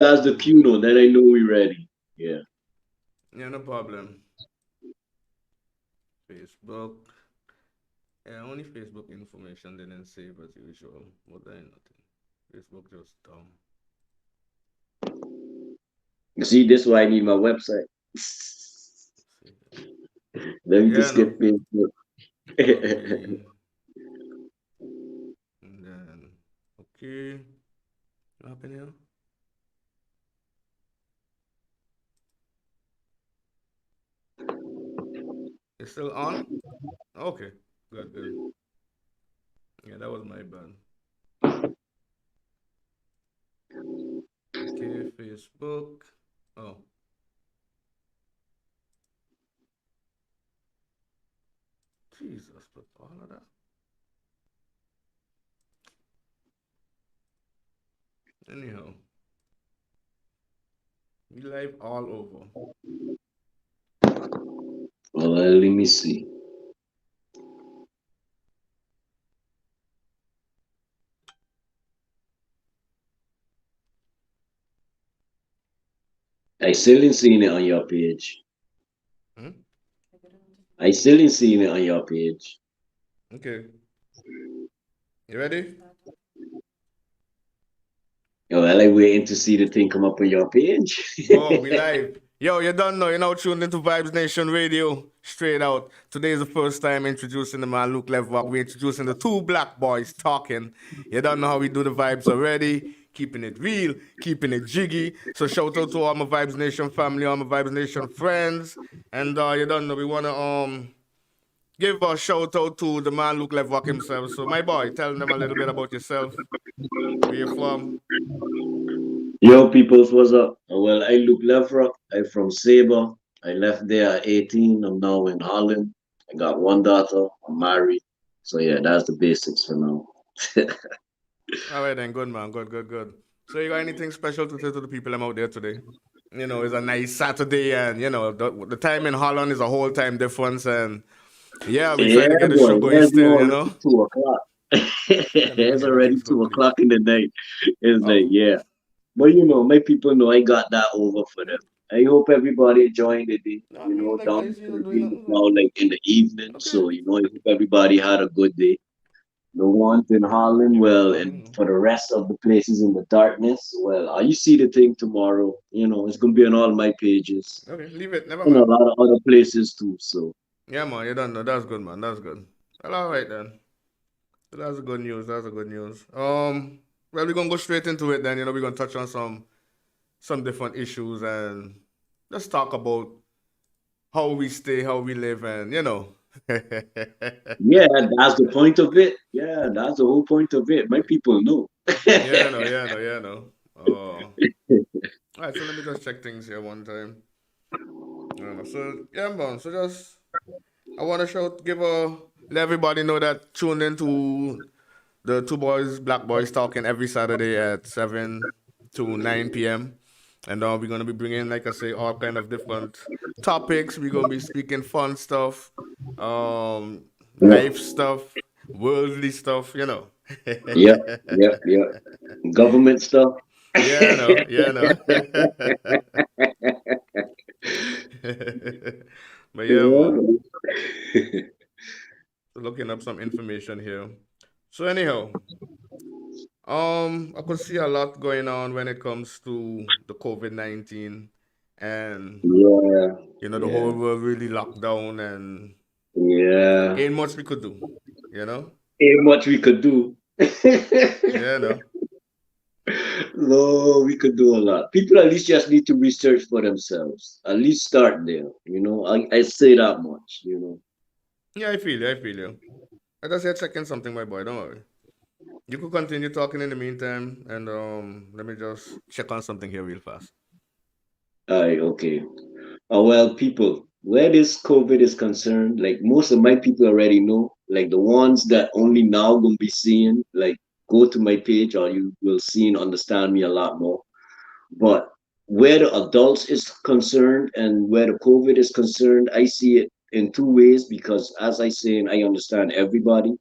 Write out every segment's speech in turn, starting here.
That's the cue note. Then I know we're ready. Yeah. Yeah, no problem. Facebook. Yeah, only Facebook information didn't save as usual. But then nothing. Facebook just You see, this is why I need my website. see. Let me Yeah, just no. get Facebook. Copy. And then okay. What happened here? It's still on? Okay. Good, good. Yeah, that was my bad. Okay, Facebook. Oh, Jesus, but all of that. Anyhow, we live all over. Well, let me see. I still ain't seen it on your page. Hmm? I still ain't seen it on your page. Okay. You ready? Yo, I like waiting to see the thing come up on your page. Whoa, we live. Yo, you don't know. You're now tuned into Vibes Nation Radio. Straight out. Today is the first time introducing the man Luke Levrock. We're introducing the two black boys talking. You don't know how we do the vibes already. Keeping it real, keeping it jiggy. So shout out to all my Vibes Nation family, all my Vibes Nation friends. And you don't know, we wanna give a shout out to the man Luke Levrock himself. So my boy, tell them a little bit about yourself. Where you from? Yo, peoples, what's up? Well, I look left rock. I'm from Sabre. I left there at 18. I'm now in Holland. I got one daughter. I'm married. So yeah, that's the basics for now. All right then, good man, good, good, good. So you got anything special to tell to the people I'm out there today? You know, it's a nice Saturday, and you know the time in Holland is a whole time difference, and yeah, we Yeah, trying to get the boy. show going It's still. You already know, 2 o'clock. can never It's hear that already slow, two please. o'clock in the night. It's like, Oh, yeah. But my people know I got that over for them. hmm? I hope everybody enjoying the day. No, I mean like Down I see you doing currently nothing. now like in the evening. Okay, So, I hope everybody had a good day. The ones in Holland, yeah, most well, probably. and for the rest of the places in the darkness, well, you see the thing tomorrow. It's gonna be on all my pages Okay, leave it. Never and a mind. lot of other places too. So Yeah, man, you don't know. That's good, man. That's good. Well, all right then. So that's a good news. That's a good news. Well, we're gonna go straight into it then. You know, we're gonna touch on some different issues and let's talk about how we stay, how we live, and you know. yeah, that's the point of it. Yeah, that's the whole point of it. My people know. Yeah, no, yeah, no, yeah, no. Oh, all right. So let me just check things here one time. So yeah, man. So just I want to give let everybody know that tuned into the two boys, black boys, talking every Saturday at 7 to 9 p.m. And we're gonna be bringing, like I say, all kind of different topics. We're gonna be speaking fun stuff, Yep, life stuff, worldly stuff. You know. yep, yep, yep. Government stuff. Yeah, no, yeah, no. But yeah, man. Yeah. Looking up some information here. So anyhow, I could see a lot going on when it comes to the COVID-19, and Yeah, you know the yeah, whole world really locked down, and yeah. ain't much we could do. You know? Ain't much we could do. Yeah, no. No, we could do a lot. People at least just need to research for themselves. At least start there. I say that much. Yeah, I feel you. I feel you. I just here checking something, my boy. Don't worry. You could continue talking in the meantime, and let me just check on something here real fast. Aye, okay. Well, people, where this COVID is concerned, like most of my people already know, like the ones that only now gonna be seeing, like go to my page or you will see and understand me a lot more. But where the adults is concerned and where the COVID is concerned, I see it in two ways because as I say, and I understand everybody,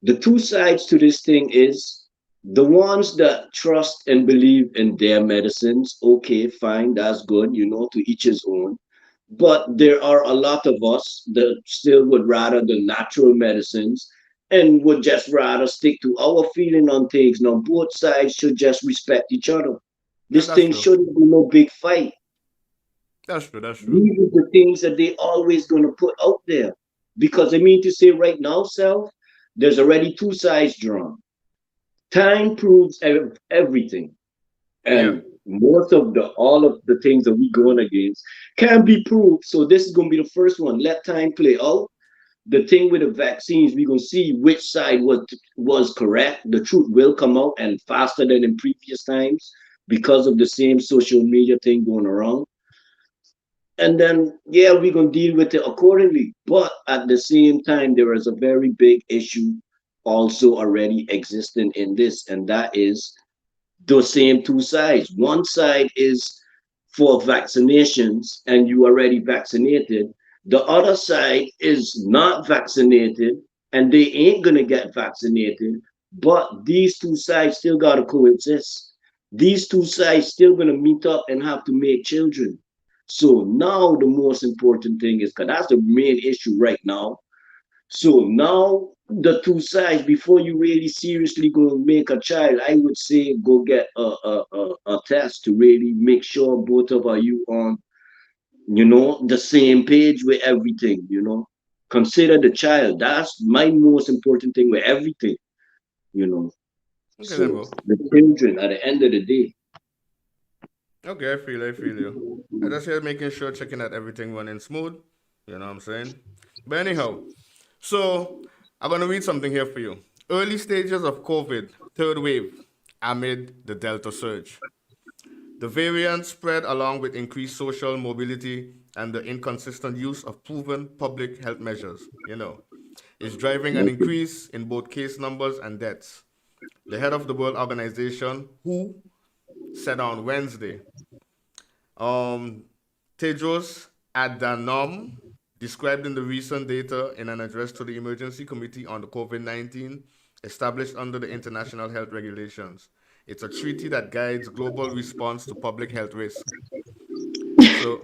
the two sides to this thing is The ones that trust and believe in their medicines, okay, fine, that's good, to each his own. But there are a lot of us that still would rather the natural medicines and would just rather stick to our feeling on things. Now, both sides should just respect each other. Yeah, This that's thing true. shouldn't be no big fight. That's true. That's true. These are the things that they always gonna put out there. Because I mean to say right now, self, there's already two sides drawn. Time proves everything. Yeah. And most of the all of the things that we going against can be proved. So this is gonna be the first one. Let time play out. The thing with the vaccines, we're gonna see which side was correct. The truth will come out and faster than in previous times because of the same social media thing going around. And then yeah, we're gonna deal with it accordingly. But at the same time, there is a very big issue also already existing in this, and that is the same two sides. One side is for vaccinations and you already vaccinated. The other side is not vaccinated and they ain't gonna get vaccinated. But these two sides still gotta coexist. These two sides still gonna meet up and have to make children. So now the most important thing is because that's the main issue right now. So now the two sides, before you really seriously go make a child, I would say go get a test to really make sure both of you on, the same page with everything. Consider the child. That's my most important thing with everything, you know. Okay then, So bro. the children at the end of the day. Okay, I feel you. I just here making sure, checking that everything running smooth. You know what I'm saying? But anyhow, so I'm gonna read something here for you. Early stages of COVID, third wave, amid the Delta surge. The variant spread along with increased social mobility and the inconsistent use of proven public health measures, is driving an Okay. increase in both case numbers and deaths. The head of the World Organization, WHO, said on Wednesday, um, Tedros Adhanom described in the recent data in an address to the Emergency Committee on the COVID-19 established under the International Health Regulations. It's a treaty that guides global response to public health risk. So,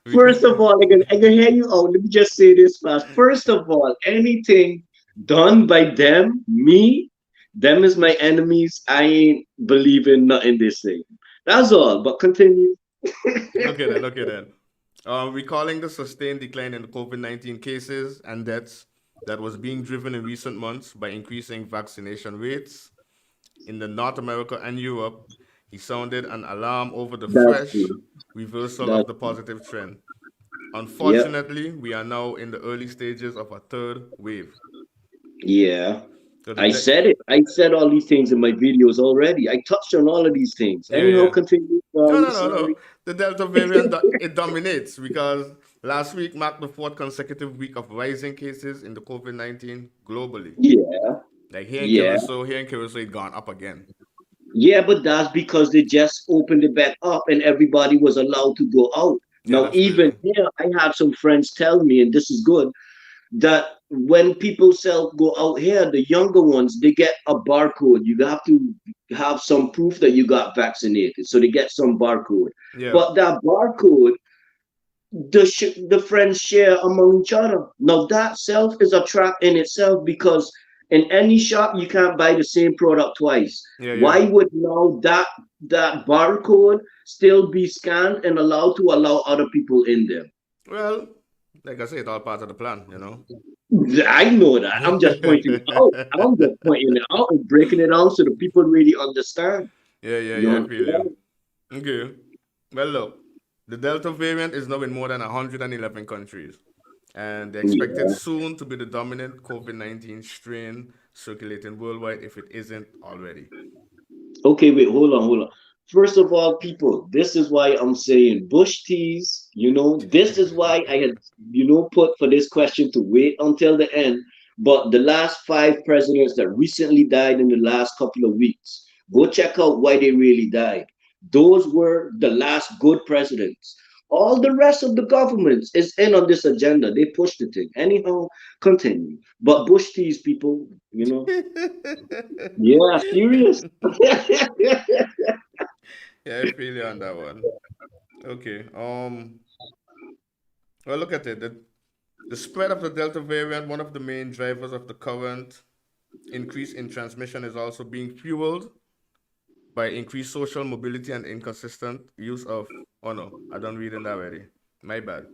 we First of can, all, I can hear you out. Let me just say this fast. First of all, anything done by them, me, them is my enemies. I ain't believing nothing they say. That's all. But continue. okay then. Recalling the sustained decline in the COVID 19 cases and deaths that was being driven in recent months by increasing vaccination rates in the North America and Europe, he sounded an alarm over the That's fresh true. reversal of That's the positive trend. Yep. Unfortunately, we are now in the early stages of a third wave. Yeah. So the I de- said it. I said all these things in my videos already. I touched on all of these things. yeah, Anyhow, yeah. continue. No, Sorry, no, no, no. sorry. The Delta variant it dominates because last week marked the fourth consecutive week of rising cases in the COVID-19 globally. Yeah. Like Yeah. Here in Curacao, it gone up again. Yeah, but that's because they just opened it back up and everybody was allowed to go out. Yeah, Now, that's even crazy. here, I have some friends tell me, and this is good, that when people sell go out here, the younger ones, they get a barcode. You have to have some proof that you got vaccinated. So they get some barcode. Yeah. But that barcode, the friends share among each other. Now that self is a trap in itself because in any shop you can't buy the same product twice. Yeah, yeah. Why would now that barcode still be scanned and allowed to allow other people in there? Well, like I say, it's all part of the plan. I know that. yeah, I'm just pointing it out. I'm just pointing it out and breaking it down so the people really understand. I feel you. Okay. Well, look, the Delta variant is now in more than 111 countries, and they're expected Yeah. soon to be the dominant COVID 19 strain circulating worldwide if it isn't already. Okay, wait, hold on. First of all, people, this is why I'm saying Bush teas, this is why I had, put for this question to wait until the end. But the last five presidents that recently died in the last couple of weeks, go check out why they really died. Those were the last good presidents. All the rest of the governments is in on this agenda. They push the thing. Anyhow, continue. But Bush tease people, Yeah, serious. Yeah, I feel you on that one. Okay. Well, look at it. The spread of the Delta variant, one of the main drivers of the current increase in transmission, is also being fueled by increased social mobility and inconsistent use of. Oh no, I don't read in that already. My bad.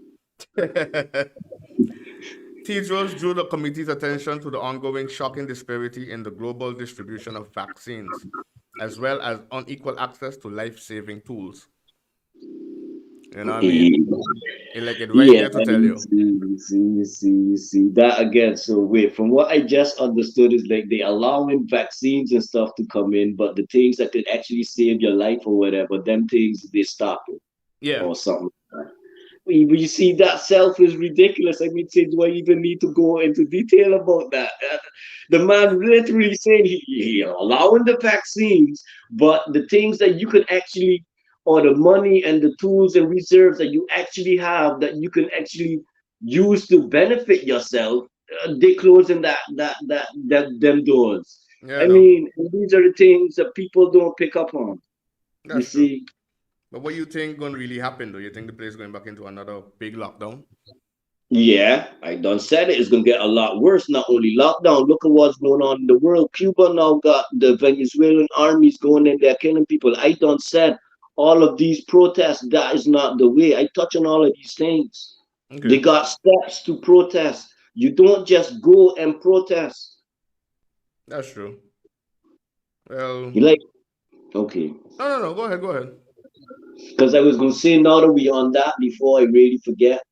Tedros drew the committee's attention to the ongoing shocking disparity in the global distribution of vaccines, as well as unequal access to life-saving tools. You know what I mean? Yeah, It like it right yeah, there to tell you you. see, you see that again. So wait, from what I just understood is like they allowing vaccines and stuff to come in, but the things that could actually save your life or whatever, them things they stop it Yeah, or something like that. You see that self is ridiculous. I mean, say, do I even need to go into detail about that? The man literally saying he allowing the vaccines, but the things that you can actually, or the money and the tools and reserves that you actually have that you can actually use to benefit yourself, they closing that them doors. yeah, I no, mean, these are the things that people don't pick up on. You that's true. see, But what you think gonna really happen though? You think the place going back into another big lockdown? yeah, I done said it. It's gonna get a lot worse. Not only lockdown. Look at what's going on in the world. Cuba now got the Venezuelan armies going in there killing people. I done said all of these protests. That is not the way. I touch on all of these things. They Okay, got steps to protest. You don't just go and protest. that's true. Well, You like okay? no. Go ahead, go ahead. Because I was gonna say now that we on that before I really forget.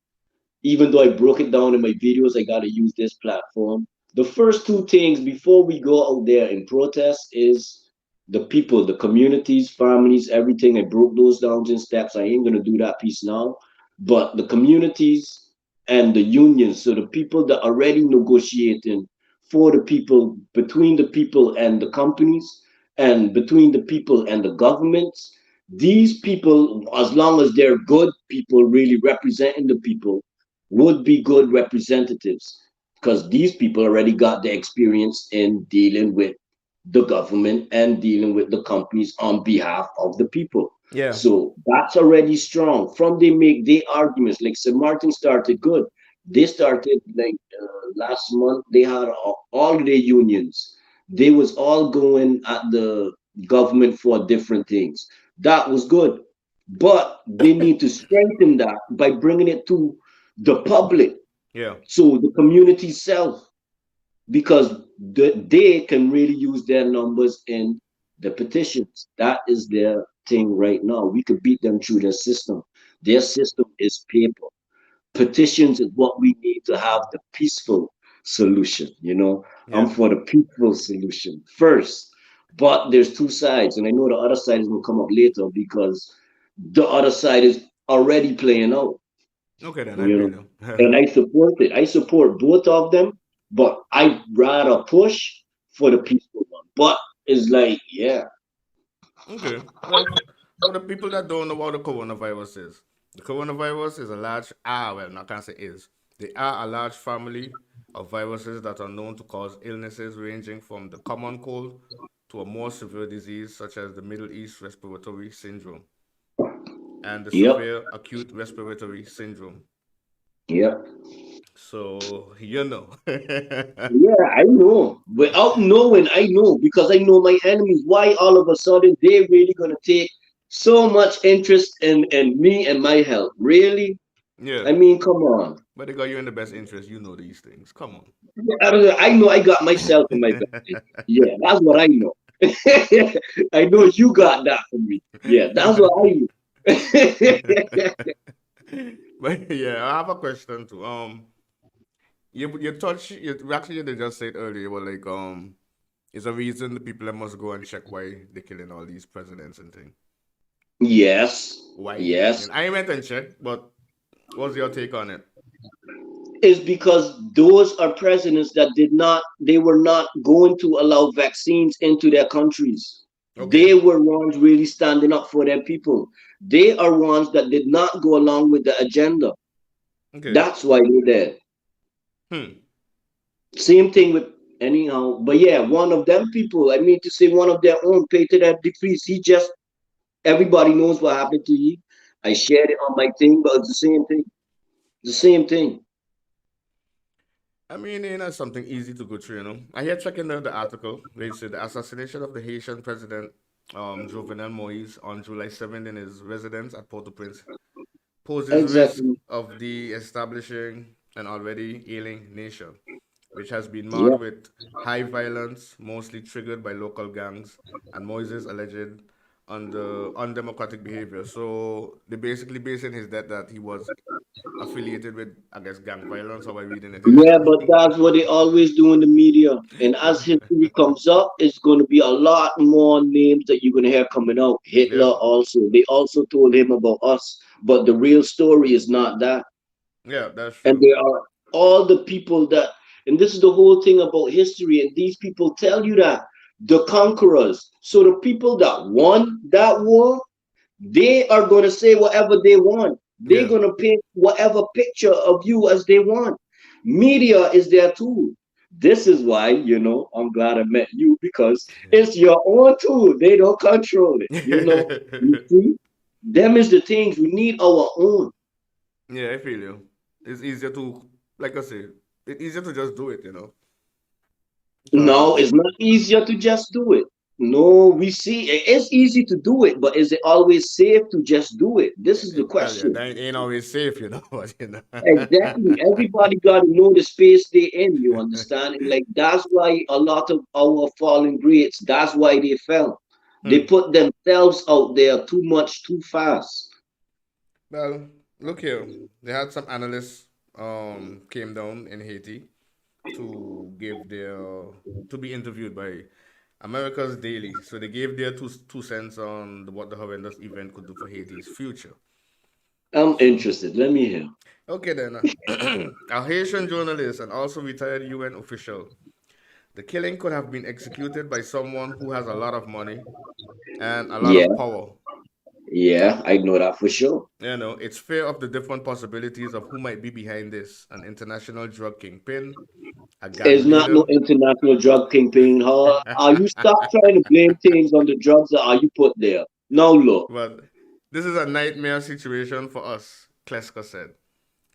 Even though I broke it down in my videos, I gotta use this platform. The first two things before we go out there and protest is the people, the communities, families, everything. I broke those down in steps. I ain't gonna do that piece now. But the communities and the unions, so the people that are already negotiating for the people, between the people and the companies, and between the people and the governments, these people, as long as they're good people really representing the people, would be good representatives because these people already got the experience in dealing with the government and dealing with the companies on behalf of the people. Yeah. So that's already strong. From they make their arguments, like St. Martin started good. They started like last month. They had all their unions. They was all going at the government for different things. That was good, but they need to strengthen that by bringing it to the public, Yeah. so the community self, because they can really use their numbers in the petitions. That is their thing right now. We could beat them through their system. Their system is paper. Petitions is what we need to have the peaceful solution. I'm Yeah. for the peaceful solution first. But there's two sides, and I know the other side is going to come up later because the other side is already playing out. Okay then, I you feel know, you. and I support it. I support both of them, but I rather push for the peaceful one. But it's like, yeah, Okay. Well, for the people that don't know what the coronavirus is, the coronavirus is a large well, I can't say is. They are a large family of viruses that are known to cause illnesses ranging from the common cold to a more severe disease such as the Middle East Respiratory Syndrome and the yep, severe acute respiratory syndrome. yep, So you know. yeah. I know. Without knowing, I know because I know my enemies. Why all of a sudden they really gonna take so much interest in me and my health? Really? Yeah. I mean, come on. But they got you in the best interest. You know these things. Come on. I know I got myself in my best. Yeah, that's what I know. I know you got that from me. Yeah, that's what I know. But yeah, I have a question too. You actually you just said earlier, well, like it's a reason the people must go and check why they're killing all these presidents and things. Yes, Why? yes. And I went and checked, but what's your take on it? Is because those are presidents that they were not going to allow vaccines into their countries. They Okay. were ones really standing up for their people. They are ones that did not go along with the agenda. Okay. That's why they're there. Hmm. Same thing with anyhow. But yeah, one of them people, I mean to say one of their own paid to that decrease. He just everybody knows what happened to you. I shared it on my thing, but it's the same thing. The same thing. I mean, something easy to go through, I had checking the article. They said the assassination of the Haitian president, Jovenel Moise, on July 7th in his residence at Port-au-Prince poses risk Exactly. of the establishing an already ailing nation, which has been marred Yeah. with high violence, mostly triggered by local gangs, and Moises' alleged undemocratic behavior. So they basically basing his death that he was affiliated with, I guess, gang violence, how I reading it here. Yeah, but that's what they always do in the media. And as history comes up, it's going to be a lot more names that you're going to hear coming out. Hitler Yeah, also. They also told him about us. But the real story is not that. yeah, that's And true. there are all the people that, and this is the whole thing about history, and these people tell you that the conquerors, so the people that won that war, they are going to say whatever they want. They're Yeah. going to paint whatever picture of you as they want. Media is their tool. This is why, I'm glad I met you because it's your own tool. They don't control it. You see, them is the things we need our own. Yeah, I feel you. It's easier to, like I say, it's easier to just do it. No, Because it's not easier to just do it. No, we see it's easy to do it, but is it always safe to just do it? This is the well, yeah, question. that ain't always safe, but. Exactly. Everybody got to know the space they in, you understand? And like that's why a lot of our fallen greats, that's why they fell. They Hmm. put themselves out there too much, too fast. Well, look here. They had some analysts came down in Haiti to give their to be interviewed by America's Daily. So they gave their two cents on what the horrendous event could do for Haiti's future. I'm So interested. Let me hear. okay then, a Haitian journalist and also retired UN official. The killing could have been executed by someone who has a lot of money and a lot Yeah, of power. yeah, I know that for sure. It's fear of the different possibilities of who might be behind this: an international drug kingpin, a gang It's not no leader. international drug kingpin. How are you stop trying to blame things on the drugs that are you put there? Now look. But this is a nightmare situation for us, Kleska said.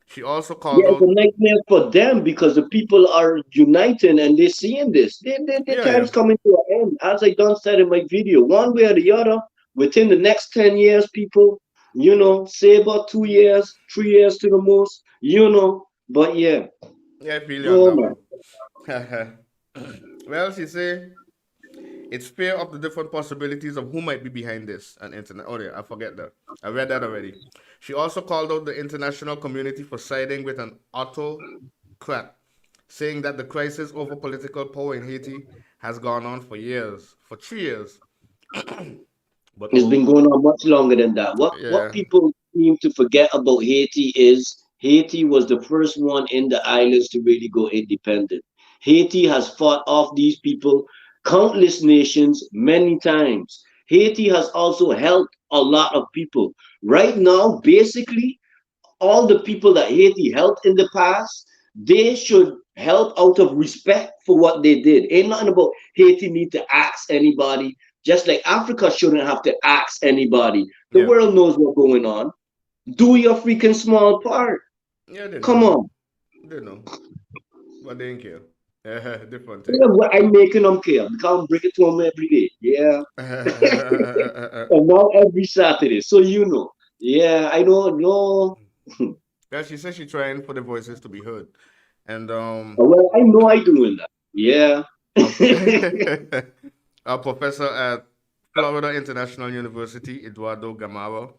She also Yeah, called it's a out, nightmare for them because the people are uniting and they're seeing this. Their yeah, yeah, time's coming to an end. As I done said in my video, one way or the other, within the next 10 years, people, say about 2 years, 3 years to the most, But yeah, yeah, I feel you on go that man. one. Well, she say it's fear of the different possibilities of who might be behind this and internet. Oh, yeah, I forget that. I read that already. She also called out the international community for siding with an autocrat, saying that the crisis over political power in Haiti has gone on for years, for 3 years. But It's been going on much longer than that. What yeah, people seem to forget about Haiti is Haiti was the first one in the islands to really go independent. Haiti has fought off these people, countless nations, many times. Haiti has also helped a lot of people. Right now, basically, all the people that Haiti helped in the past, they should help out of respect for what they did. Ain't nothing about Haiti need to ask anybody. Just like Africa shouldn't have to ask anybody. The yeah, world knows what's going on. Do your freaking small part. yeah, they Come know, on. they know, but they don't care. Different thing. Yeah, what I'm making them care. Because I bring it to them every day. Yeah. And now every Saturday. So you know. Yeah, I don't know. Yeah, she says she's trying for the voices to be heard, and Well, I know I doing that. Yeah. a, a professor at Florida International University, Eduardo Gamara,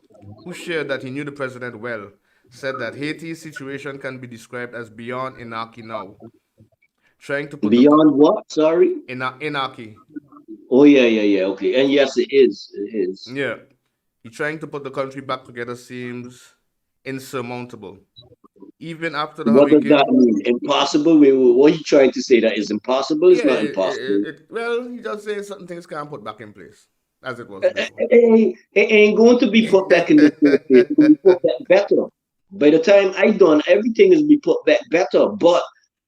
who shared that he knew the president well, said that Haiti's situation can be described as beyond anarchy now, trying to put the Beyond what? Sorry? anarchy. Oh yeah, yeah, yeah. Okay, and yes, it is. It is. Yeah, he trying to put the country back together seems insurmountable, even after the What does that hurricane. mean? Impossible? What are you trying to say? That is impossible? It's Yeah, not impossible. well, he just saying certain things can't put back in place. as it was before. It ain't going to be put back in the same place. It's going to be put back better. By the time I done, everything is be put back better. But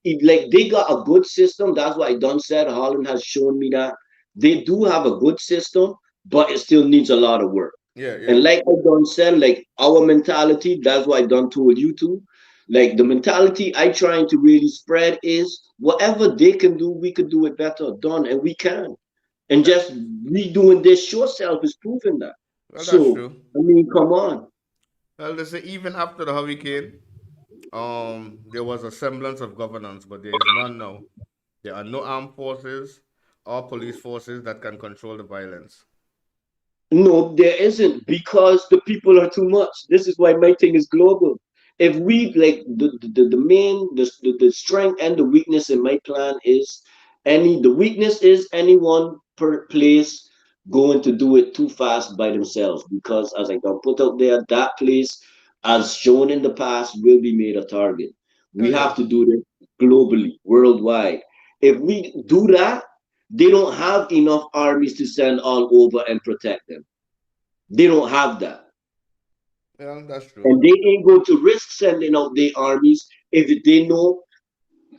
it, like they got a good system. That's what I done said. Holland has shown me that they do have a good system, but it still needs a lot of work. Yeah, yeah. And like I done said, like our mentality, that's what I done told you to. Like the mentality I trying to really spread is whatever they can do, we could do it better, done, and we can. And That, just redoing this yourself is proving that. well, that's So, true. I mean, come on. Well, they say even after the hurricane, there was a semblance of governance, but there is none now. There are no armed forces or police forces that can control the violence. No, there isn't because the people are too much. This is why my thing is global. If we like the main the strength and the weakness in my plan is any the weakness is anyone per place going to do it too fast by themselves because as I can put out there that place as shown in the past will be made a target. Oh We yeah. have to do this globally, worldwide. If we do that, they don't have enough armies to send all over and protect them. They don't have that. Yeah, that's true. And they ain't going to risk sending out their armies if they know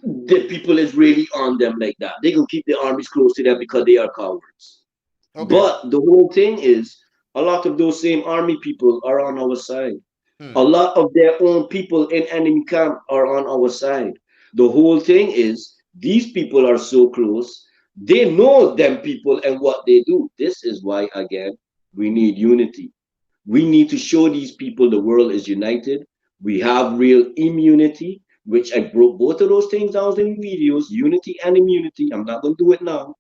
the people is really on them like that. They gonna keep their armies close to them because they are cowards. Okay. But the whole thing is a lot of those same army people are on our side. A Hmm. lot of their own people in enemy camp are on our side. The whole thing is these people are so close. They know them people and what they do. This is why again we need unity. We need to show these people the world is united. We have real immunity, which I broke both of those things down in videos, unity and immunity. I'm not going to do it now. Yeah.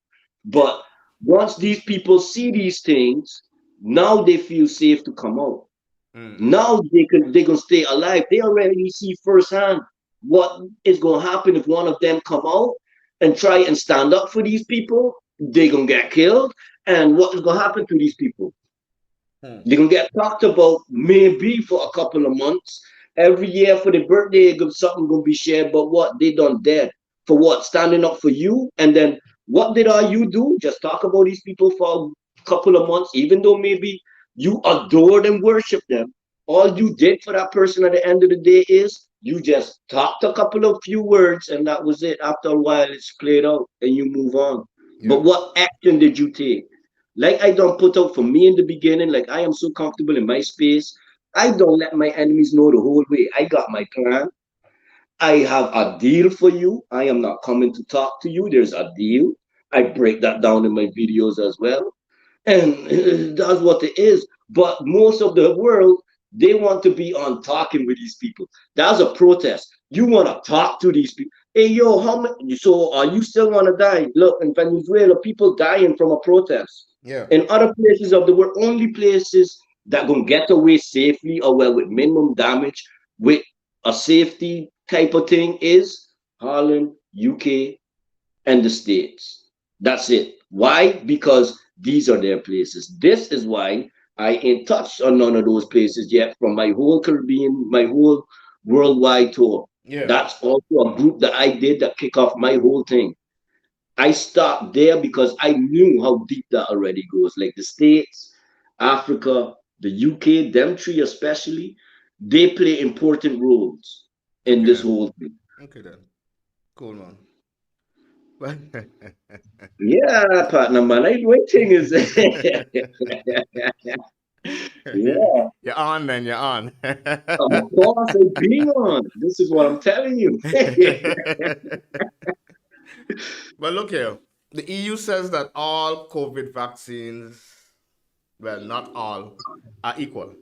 But once these people see these things, now they feel safe to come out. Mm-hmm. Now they can stay alive. They already see firsthand what is going to happen if one of them come out and try and stand up for these people. They gonna get killed, and what is gonna happen to these people? Hmm. They can get talked about maybe for a couple of months. Every year for the birthday, something gonna be shared. But what they done dead for what? Standing up for you, and then what did all you do? Just talk about these people for a couple of months, even though maybe you adored and worship them. All you did for that person at the end of the day is you just talked a couple of few words, and that was it. After a while, it's played out, and you move on. Yeah. But what action did you take? Like I don't put out for me in the beginning, like I am so comfortable in my space. I don't let my enemies know the whole way. I got my plan. I have a deal for you. I am not coming to talk to you. There's a deal. I break that down in my videos as well. And that's what it is. But most of the world, they want to be on talking with these people. That's a protest. You want to talk to these people. Hey, yo, how many? So are you still want to die? Look, in Venezuela, people dying from a protest. Yeah. In other places of the world, only places that gonna get away safely or well with minimum damage with a safety type of thing is Holland, UK, and the States. That's it. Why? Because these are their places. This is why I ain't touched on none of those places yet from my whole Caribbean, my whole worldwide tour. Yeah. That's also a group that I did that kick off my whole thing. I stopped there because I knew how deep that already goes. Like the States, Africa, the UK, them three especially, they play important roles in Okay this then. whole thing. Okay then. Cool man. But Yeah, partner, man. I waiting is yeah. you're on then. You're on. Of course, I being on. This is what I'm telling you. But look here. The EU says that all COVID vaccines, well, not all, are equal.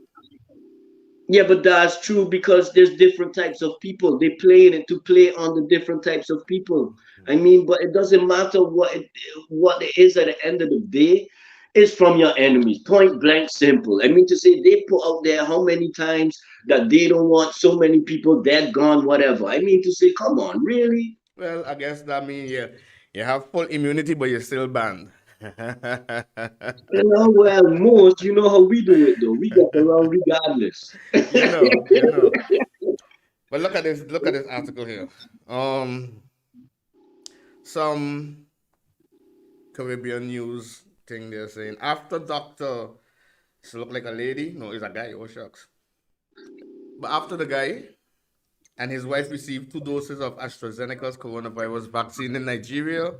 Yeah, but that's true because there's different types of people. They play in it to play on the different types of people. I mean, but it doesn't matter what it is at the end of the day. It's from your enemies. Point blank, simple. I mean to say they put out there how many times that they don't want so many people dead, gone, whatever. I mean to say, come on, really? Well, I guess that means you have full immunity, but you're still banned. You know, well, most, you know how we do it though. We get around regardless. you know. But look at this article here. Some Caribbean news thing they're saying. After Doctor, so look like a lady. No, it's a guy. Oh shucks. But after the guy and his wife received 2 doses of AstraZeneca's coronavirus vaccine in Nigeria,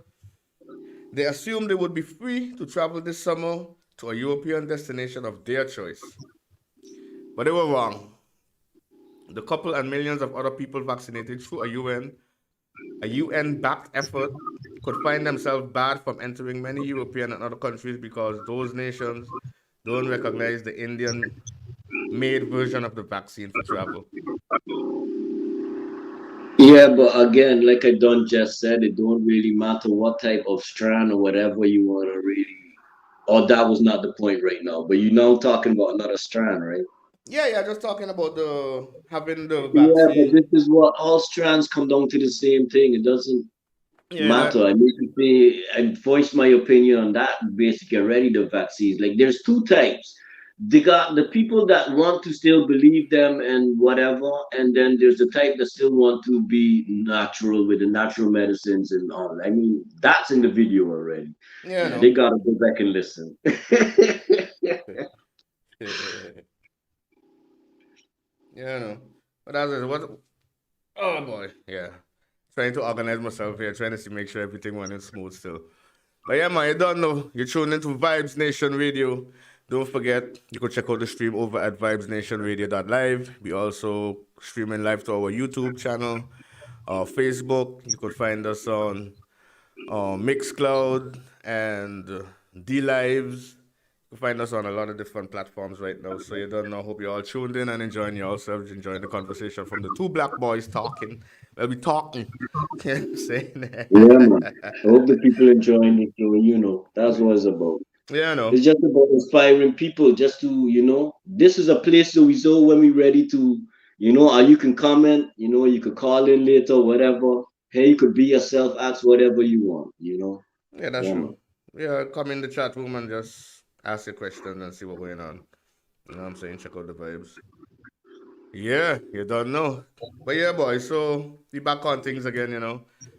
they assumed they would be free to travel this summer to a European destination of their choice. But they were wrong. The couple and millions of other people vaccinated through a UN-backed effort could find themselves barred from entering many European and other countries because those nations don't recognize the Indian-made version of the vaccine for travel. Yeah, but again, like I done just said, it don't really matter what type of strand or whatever you want to really. Or that was not the point right now. But you now talking about another strand, right? Yeah, yeah, just talking about the having the Yeah, but vaccine. this is what all strands come down to the same thing. It doesn't Yeah, matter. I need to say, I voiced my opinion on that basically already. The vaccines, like there's two types. They got the people that want to still believe them and whatever, and then there's the type that still want to be natural with the natural medicines and all. I mean, that's in the video already. yeah, Yeah, they no. gotta go back and listen. Yeah, no. But that's it. What? Oh boy, yeah. Trying to organize myself here, trying to see make sure everything running smooth still. But yeah, man, you don't know. You're tuned into Vibes Nation Radio. Don't forget, you can check out the stream over at vibesnationradio.live. We also streaming live to our YouTube channel, Facebook. You could find us on Mixcloud and D Lives. You can find us on a lot of different platforms right now. So you don't know. Hope you're all tuned in and enjoying yourselves, enjoying the conversation from the two black boys talking. We'll be talking. You know what I'm saying? Yeah, man. I hope the people enjoying it. That's what it's about. Yeah, I know. It's just about inspiring people just to, this is a place that we saw when we're ready to, or you can comment, you could call in later, whatever. Hey, you could be yourself, ask whatever you want. Yeah, that's Yeah, true. man. Yeah, come in the chat room and just ask your questions and see what's going on. You know what I'm saying? Check out the vibes. Yeah, you don't know. But yeah, boy, so we back on things again.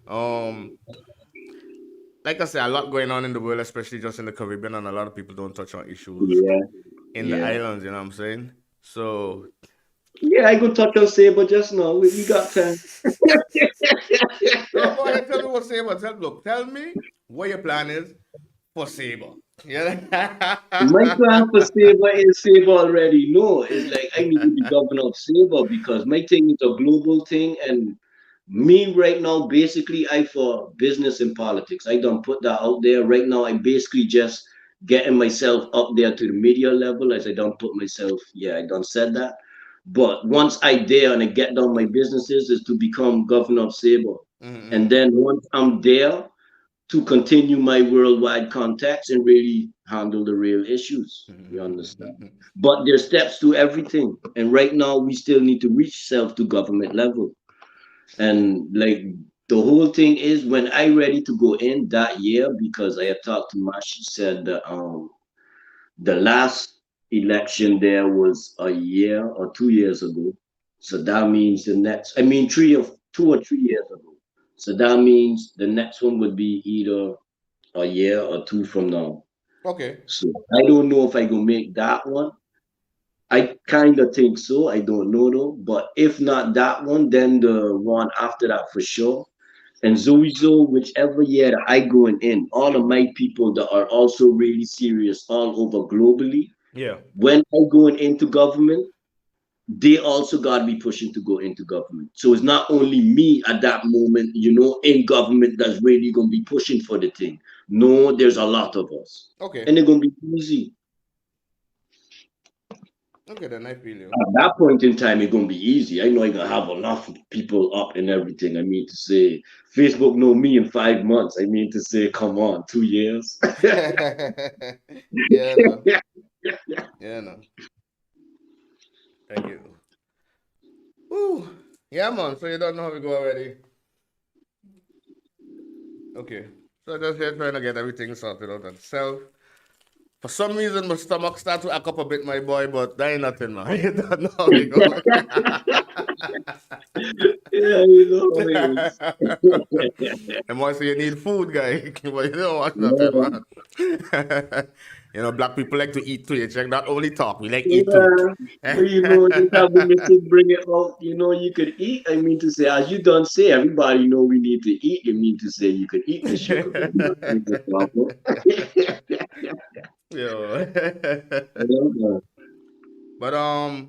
Um, like I said, a lot going on in the world, especially just in the Caribbean, and a lot of people don't touch on issues Yeah, in the yeah. islands, you know what I'm saying? So Yeah, I could touch on Saber just now. We got time. yo, boy, tell me what Saber. Tell me what your plan is for Saber. Yeah. My plan for Saber is Saber already. No, it's like I need to be governor of Saber because my thing is a global thing, and me right now, basically, I for business and politics. I don't put that out there right now. I basically just getting myself up there to the media level, as I don't put myself. Yeah, I don't said that. But once I there and I get down my businesses, is to become governor of Saber, and Mm-hmm. then once I'm there to continue my worldwide contacts and really handle the real issues. You understand? But there's steps to everything. And right now we still need to reach self to government level. And like the whole thing is when I ready to go in that year, because I had talked to Mash, she said that the last election there was a year or 2 years ago. So that means the next, I mean, 2 or 3 years ago. So that means the next one would be either a year or two from now. Okay. So I don't know if I can make that one. I kind of think so. I don't know though. But if not that one, then the one after that for sure. And Zoizo, whichever year that I going in, all of my people that are also really serious all over globally, Yeah. when I going into government, they also got to be pushing to go into government. So it's not only me at that moment, in government that's really going to be pushing for the thing. No, there's a lot of us. Okay. And it's going to be easy. Okay, then I feel you. At that point in time, it's going to be easy. I know I'm going to have enough people up and everything. I mean to say, Facebook know me in 5 months. I mean to say, come on, 2 years. Yeah, no. Yeah, no. Thank you. Woo. Yeah, man. So you don't know how we go already. Okay. So just here trying to get everything sorted out and self. For some reason, my stomach start to act up a bit, my boy, but that ain't nothing, man. You don't know how we go. Yeah, you know how it is. And once you need food, guy, but you don't want nothing, Yeah. man. You know, black people like to eat too. You check, not only talk, we like eat too. Yeah, but you know, just having the thing bring it out, you know, you could eat. I mean to say, as you don't say, everybody know we need to eat. You mean to say you could eat the sugar, but you not eat the problem. Yo. Yeah, But I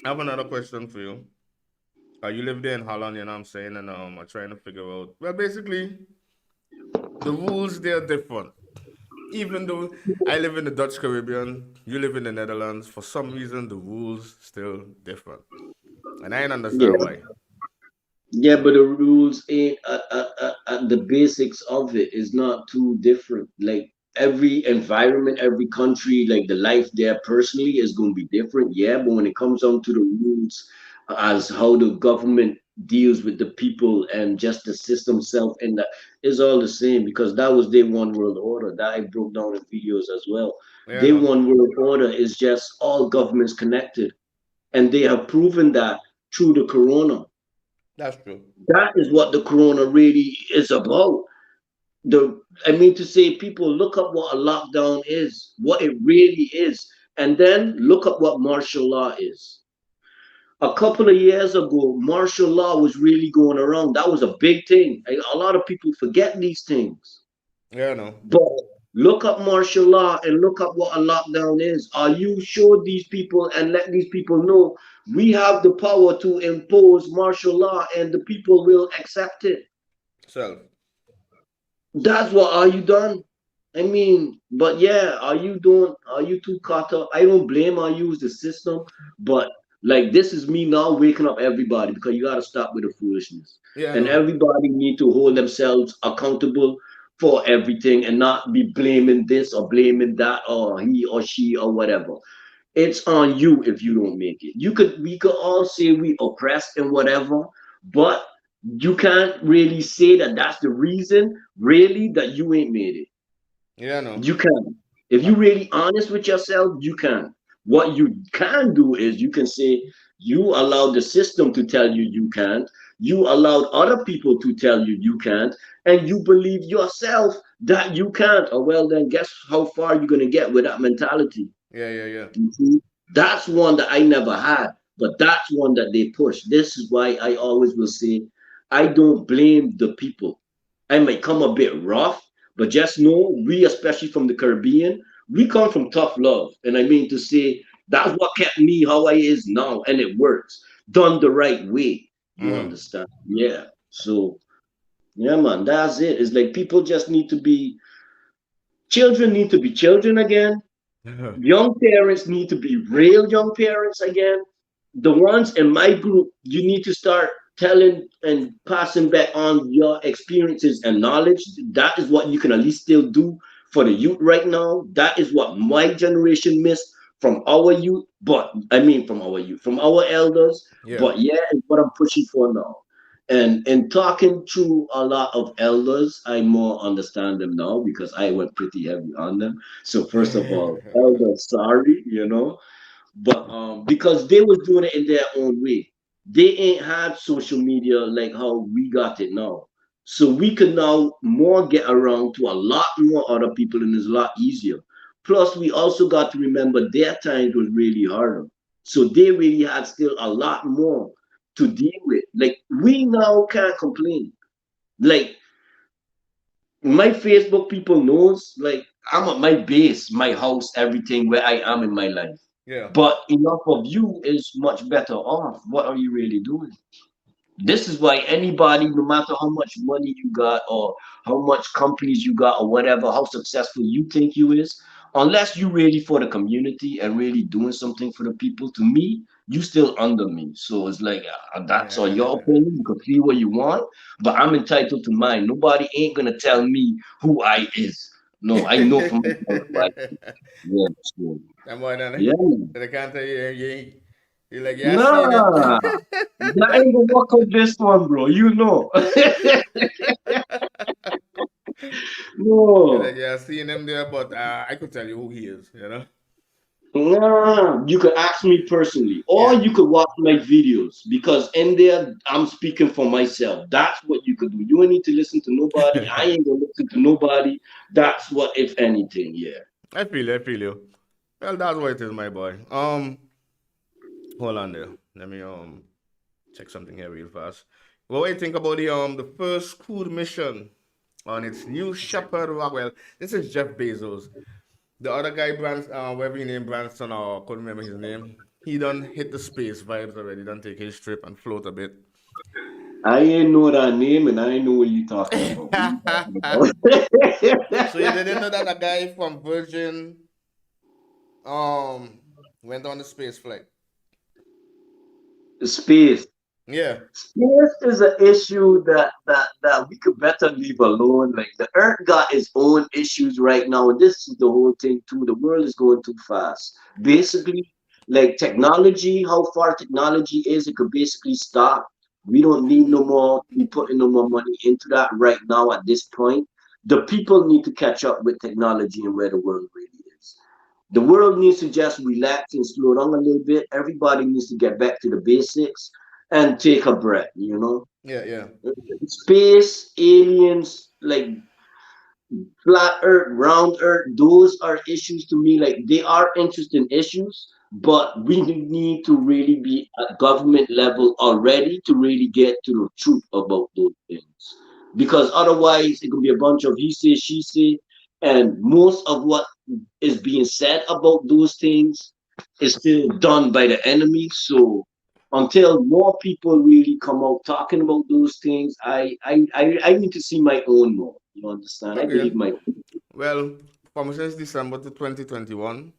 have another question for you. You live there in Holland, you know what I'm saying, and I'm trying to figure out. Well, basically, the rules they're different. Even though I live in the Dutch Caribbean, you live in the Netherlands, for some reason the rules still different, and I don't yeah, understand why. yeah. But the rules ain't the basics of it is not too different. Like every environment, every country, like the life there personally is going to be different. Yeah, but when it comes down to the rules as how the government deals with the people and just the system self and that is all the same because that was their one world order that I broke down in videos as well. Yeah, I Their know. one world order is just all governments connected, and they have proven that through the corona. That's true. That is what the corona really is about. The I mean to say, people look up what a lockdown is, what it really is, and then look up what martial law is. A couple of years ago, martial law was really going around. That was a big thing. A lot of people forget these things. Yeah, I know. But look up martial law and look up what a lockdown is. Are you sure these people and let these people know we have the power to impose martial law and the people will accept it? Self. That's what are you done? I mean, but yeah, are you too caught up? I don't blame or use the system, but like this is me now waking up everybody because you gotta stop with the foolishness. Yeah, I And know. everybody need to hold themselves accountable for everything and not be blaming this or blaming that or he or she or whatever. It's on you if you don't make it. We could all say we oppressed and whatever, but you can't really say that that's the reason really that you ain't made it. Yeah, I know. You can. If you really honest with yourself, you can. What you can do is you can say you allowed the system to tell you you can't. You allowed other people to tell you you can't, and you believe yourself that you can't. Oh well, then guess how far you're gonna get with that mentality. Yeah, yeah, yeah. You see? That's one that I never had, but that's one that they push. This is why I always will say I don't blame the people. I might come a bit rough, but just know we, especially from the Caribbean, we come from tough love. And I mean to say that's what kept me how I is now, and it works. Done the right way. You Mm-hmm. understand? Yeah. So yeah, man, that's it. It's like people just need to be children need to be children again. Young parents need to be real young parents again. The ones in my group, you need to start telling and passing back on your experiences and knowledge. That is what you can at least still do for the youth right now. That is what my generation missed from our youth, but I mean from our youth, from our elders. Yeah. But yeah, it's what I'm pushing for now. And talking to a lot of elders, I more understand them now because I went pretty heavy on them. So first of all, elders, sorry, but because they was doing it in their own way. They ain't had social media like how we got it now. So we can now more get around to a lot more other people and it's a lot easier. Plus, we also got to remember their times was really harder. So they really had still a lot more to deal with. Like we now can't complain. Like my Facebook people knows like I'm at my base, my house, everything where I am in my life. Yeah. But enough of you is much better off. What are you really doing? This is why anybody, no matter how much money you got or how much companies you got or whatever, how successful you think you is, unless you really for the community and really doing something for the people, to me, you still under me. So it's like that's all your opinion. You can feel what you want, but I'm entitled to mine. Nobody ain't gonna tell me who I is. No, I know for myself. Like, yeah, so, That boy done it. yeah. They can't tell you, you like, yeah, I seen it. Nah, that ain't gonna work on this one, bro. You know. You're like, No. yeah, seeing him there, but I could tell you who he is, you know? Nah, you could ask me personally, or Yeah. you could watch my videos because in there I'm speaking for myself. That's what you could do. You don't need to listen to nobody. I ain't gonna listen to nobody. That's what, if anything, yeah. I feel you, I feel you. Well, that's what it is, my boy. Hold on there. Let me check something here real fast. What do you think about the first crewed mission on its new Shepard Rockwell? This is Jeff Bezos. The other guy, whatever his name, Branson, or I couldn't remember his name. He done hit the space vibes already. Done take his trip and float a bit. I ain't know that name and I ain't know what you talking about. What you talking So you about? didn't know that a guy from Virgin um went on the space flight? Space. Yeah. Space is an issue that we could better leave alone. Like the Earth got its own issues right now, and this is the whole thing too. The world is going too fast. Basically, like technology, how far technology is, it could basically stop. We don't need no more to be putting no more money into that right now at this point. The people need to catch up with technology and where the world really is. The world needs to just relax and slow down a little bit. Everybody needs to get back to the basics and take a breath, you know? Yeah, yeah. Space, aliens, like flat earth, round earth, those are issues to me. Like they are interesting issues, but we need to really be at government level already to really get to the truth about those things. Because otherwise it could be a bunch of he say, she say, and most of what is being said about those things is still done by the enemy. So until more people really come out talking about those things, I need to see my own more. You understand? I Okay. believe my Well, from since December to 2021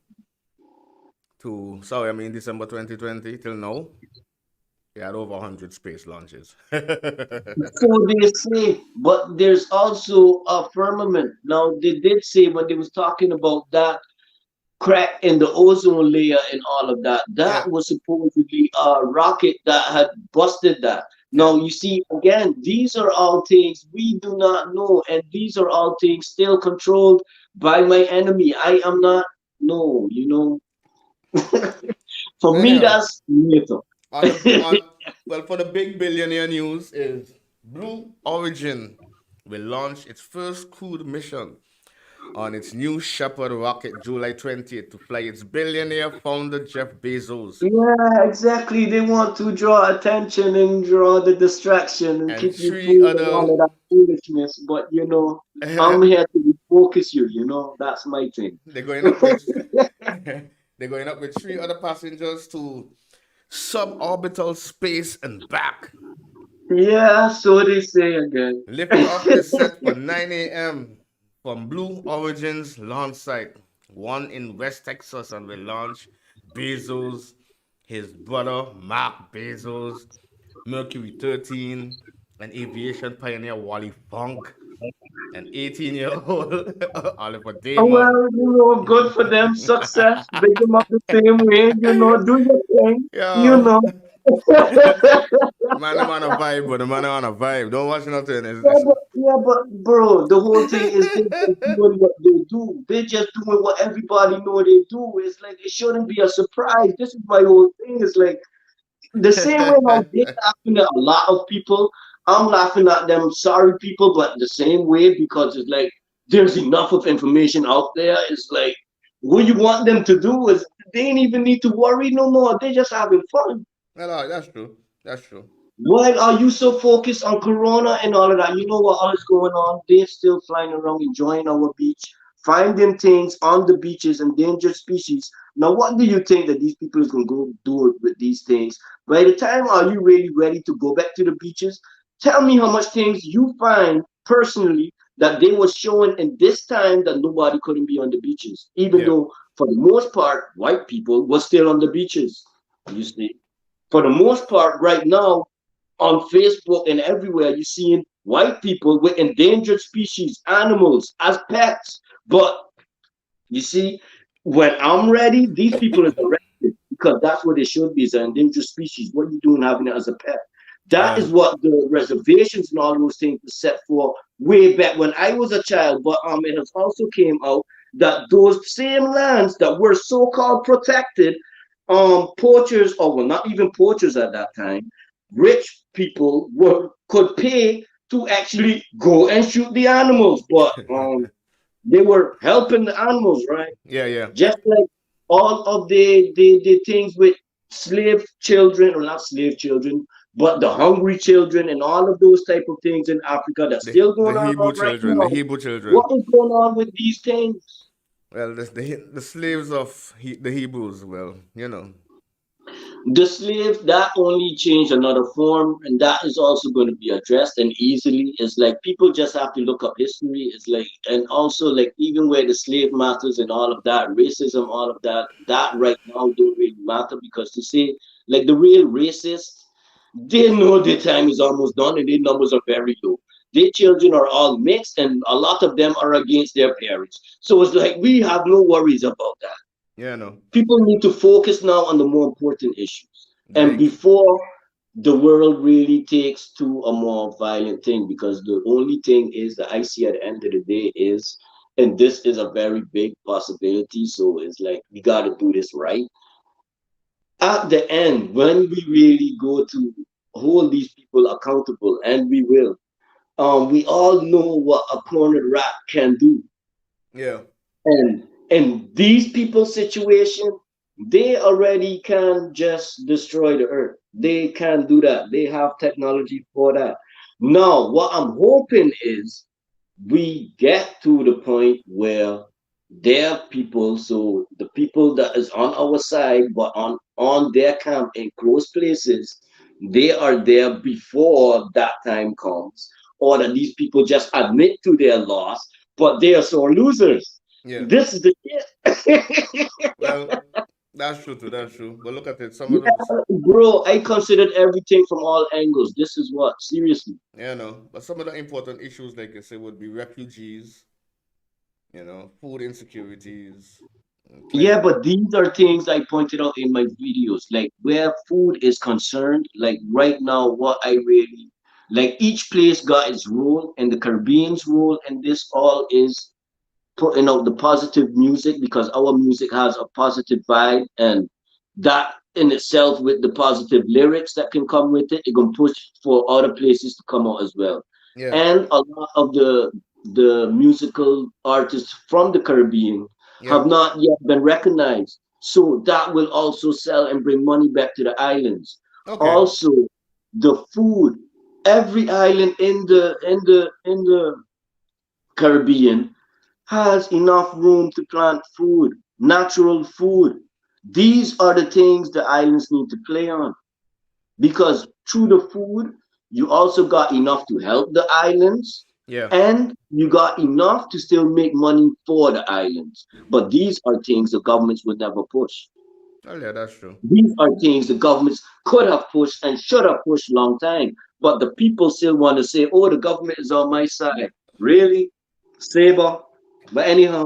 to sorry, I mean December 2020 till now, we had over 100 space launches. so they say, but there's also a firmament. Now they did say when they was talking about that crack in the ozone layer and all of that. Yeah, That was supposedly a rocket that had busted that. yeah. Now, you see, again, these are all things we do not know, and these are all things still controlled by my enemy. I am not, no, you know. For me, Anyhow, that's NATO. on the on well for the big billionaire news is Blue Origin will launch its first crewed mission on its new Shepard rocket July 20th to fly its billionaire founder Jeff Bezos Yeah, exactly. They want to draw attention and draw the distraction and and keep you three fooled and all other of that foolishness. But I'm here to focus you. That's my thing. they're going up with they're going up with three other passengers to suborbital space and back. Yeah, so they say again. Liftoff is set for 9 a.m. from Blue Origin's launch site, one in West Texas, and will launch Bezos, his brother Mark Bezos, Mercury 13, and aviation pioneer Wally Funk, an 18-year-old Oliver Oh, Damon. well, good for them. Success. Big them up the same way. Do your thing. You Yeah. know. Man, I'm on a vibe, but the man I'm on a vibe. Don't watch nothing. Yeah, but bro, the whole thing is they just doing what they do. They just doing what everybody know they do. It's like it shouldn't be a surprise. This is my whole thing. It's like the same way how they laughing at a lot of people, I'm laughing at them sorry people, but the same way because it's like there's enough of information out there. It's like what you want them to do is they ain't even need to worry no more. They just having fun. No, no, that's true. That's true. Why are you so focused on Corona and all of that? You know what else going on? They're still flying around enjoying our beach, finding things on the beaches, endangered species. Now, what do you think that these people is gonna go do with these things? By the time are you really ready to go back to the beaches? Tell me how much things you find personally that they were showing in this time that nobody couldn't be on the beaches, even Yeah. though for the most part white people were still on the beaches. You see, for the most part right now on Facebook and everywhere, you're seeing white people with endangered species, animals as pets. But you see, when I'm ready, these people is arrested because that's what they should be as an endangered species. What are you doing having it as a pet? That Yeah. is what the reservations and all those things were set for way back when I was a child. But it has also came out that those same lands that were so-called protected, poachers, or well, not even poachers at that time, rich people could pay to actually go and shoot the animals. But they were helping the animals, right? Yeah, yeah. Just like all of the things with slave children, or not slave children, but the hungry children and all of those type of things in Africa that's still The going Hebrew on right children, the now. Hebrew children. What is going on with these things? Well, the slaves of the Hebrews. Well, you know. The slave, that only changed another form, and that is also going to be addressed and easily. It's like people just have to look up history. It's like, and also like even where the slave masters and all of that, racism, all of that, that right now don't really matter, because to say like the real racists, they know their time is almost done and their numbers are very low. Their children are all mixed, and a lot of them are against their parents. So it's like we have no worries about that. Yeah, no. People need to focus now on the more important issues. And Like, before the world really takes to a more violent thing, because the only thing is that I see at the end of the day is, and this is a very big possibility. So it's like we got to do this right. At the end, when we really go to hold these people accountable, and we will, we all know what a cornered rat can do. yeah. And in these people's situation, they already can just destroy the earth. They can do that. They have technology for that. Now, what I'm hoping is we get to the point where their people, so the people that is on our side, but on their camp in close places, they are there before that time comes, or that these people just admit to their loss, but they are sore losers. Yeah. This is the shit. Well, that's true too. That's true. But look at it. Some of Yeah, the bro, I considered everything from all angles. This is what, seriously. yeah, no. But some of the important issues, like I say, would be refugees. You know, food insecurities, Yeah, climate. but these are things I pointed out in my videos. Like where food is concerned, like right now, what I really like, each place got its role, and the Caribbean's role, and this all is putting out the positive music, because our music has a positive vibe, and that in itself, with the positive lyrics that can come with it, it can push for other places to come out as well. Yeah, And a lot of the musical artists from the Caribbean yeah. have not yet been recognized, so that will also sell and bring money back to the islands. Okay. Also, the food, every island in the Caribbean has enough room to plant food, natural food. These are the things the islands need to play on, because through the food, you also got enough to help the islands, Yeah. and you got enough to still make money for the islands. But these are things the governments would never push. Oh, yeah, that's true. These are things the governments could have pushed and should have pushed a long time. But the people still want to say, oh, the government is on my side. Really? Saber? But anyhow,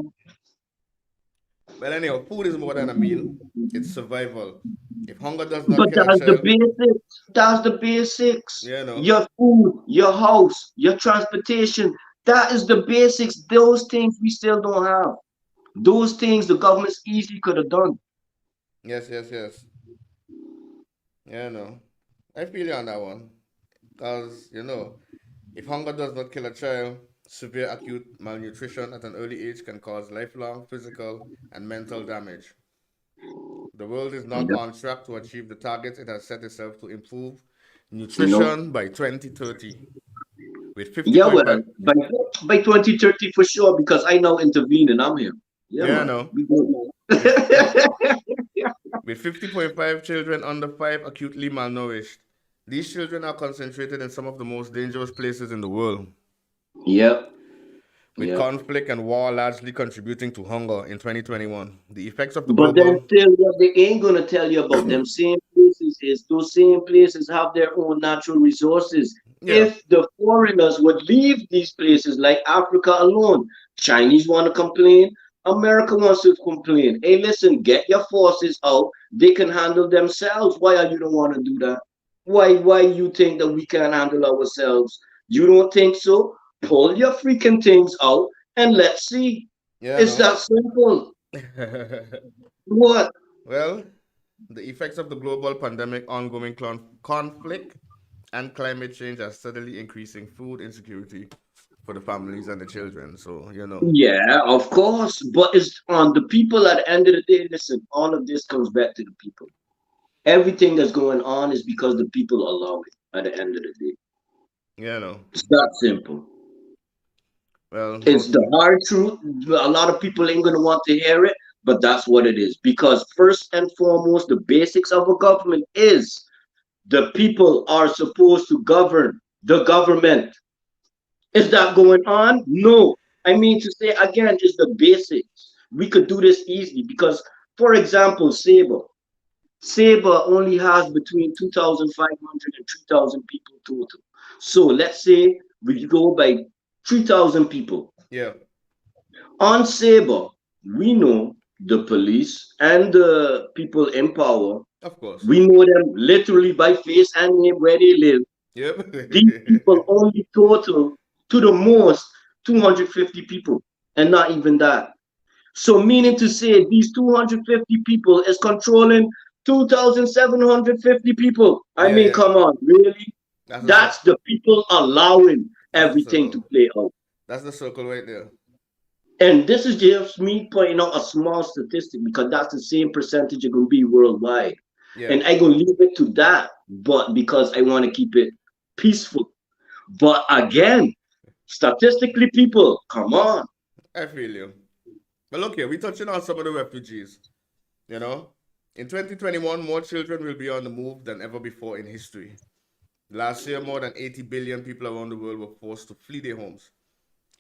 But anyhow, food is more than a meal. It's survival. If hunger does not but kill a that's the child, basics. That's the basics. yeah, no. Your food, your house, your transportation. That is the basics. Those things we still don't have. Those things the governments easily could have done. Yes, yes, yes. Yeah, no. I feel you on that one. Because, you know, if hunger does not kill a child, severe acute malnutrition at an early age can cause lifelong physical and mental damage. The world is not on track to achieve the targets it has set itself to improve You know? nutrition by 2030 with Yeah, well, 50.5. by 2030 for sure, because I now intervene and I'm here. Yeah, Yeah, man. no. We good. With, with, with 50.5 children under 5 acutely malnourished. These children are concentrated in some of the most dangerous places in the world, Yep. with Yep. conflict and war largely contributing to hunger in 2021. The effects of the But then global. still, what they ain't gonna tell you about them same places is those same places have their own natural resources. Yeah, If the foreigners would leave these places, like Africa alone, Chinese want to complain, America wants to complain. Hey, listen, get your forces out. They can handle themselves. Why are you don't want to do that? Why you think that we can't handle ourselves? You don't think so? Pull your freaking things out and let's see. Yeah, It's no. that simple. What? Well, the effects of the global pandemic, ongoing conflict, and climate change are steadily increasing food insecurity for the families and the children. So, Yeah, of course. But it's on the people at the end of the day. Listen, all of this comes back to the people. Everything that's going on is because the people allow it at the end of the day. you know. It's that simple. Well, It's most the hard truth. A lot of people ain't gonna want to hear it, but that's what it is. Because first and foremost, the basics of a government is the people are supposed to govern the government. Is that going on? No. I mean to say again, is the basics. We could do this easily because, for example, Sabre. Sabre only has between 2,500 and 3,000 people total. So let's say we go by 3,000 people. yeah, On Sabre, we know the police and the people in power. of course. We know them literally by face and name where they live. Yep. These people only total to the most 250 people, and not even that. So, meaning to say, these 250 people is controlling 2,750 people. I Yeah, mean, yeah. come on, really? That's the That's the people allowing that's the everything to circle. play out. That's the circle right there. And this is just me pointing out a small statistic because that's the same percentage it going to be worldwide. Yeah, And I going to leave it to that, but because I want to keep it peaceful. But again, statistically, people, come on. I feel you. But look here, we touching on some of the refugees. You know, in 2021, more children will be on the move than ever before in history. Last year, more than 80 billion people around the world were forced to flee their homes.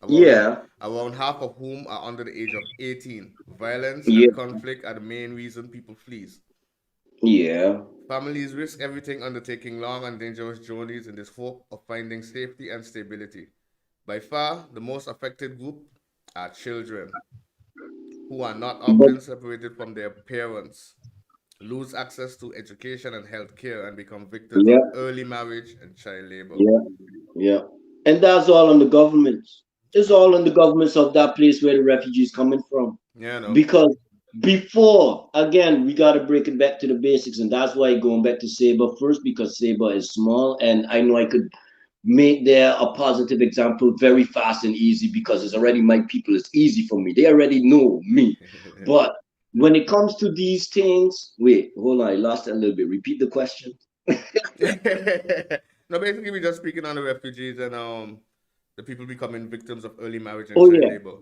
Around, Yeah, around half of whom are under the age of 18. Violence yeah, and conflict are the main reason people flees. yeah. Families risk everything undertaking long and dangerous journeys in this hope of finding safety and stability. By far, the most affected group are children, who are not But often separated from their parents, lose access to education and health care, and become victims of yeah, early marriage and child labor. yeah, yeah. And that's all on the governments. It's all on the governments of that place where the refugees coming from. Yeah, no. Because before, again, we got to break it back to the basics, and that's why going back to Sabre first, because Sabre is small, and I know I could make there a positive example very fast and easy because it's already my people. It's easy for me. They already know me. But when it comes to these things, wait, hold on, I lost it a little bit. Repeat the question. No, basically, we're just speaking on the refugees and the people becoming victims of early marriage and Oh child yeah, labor.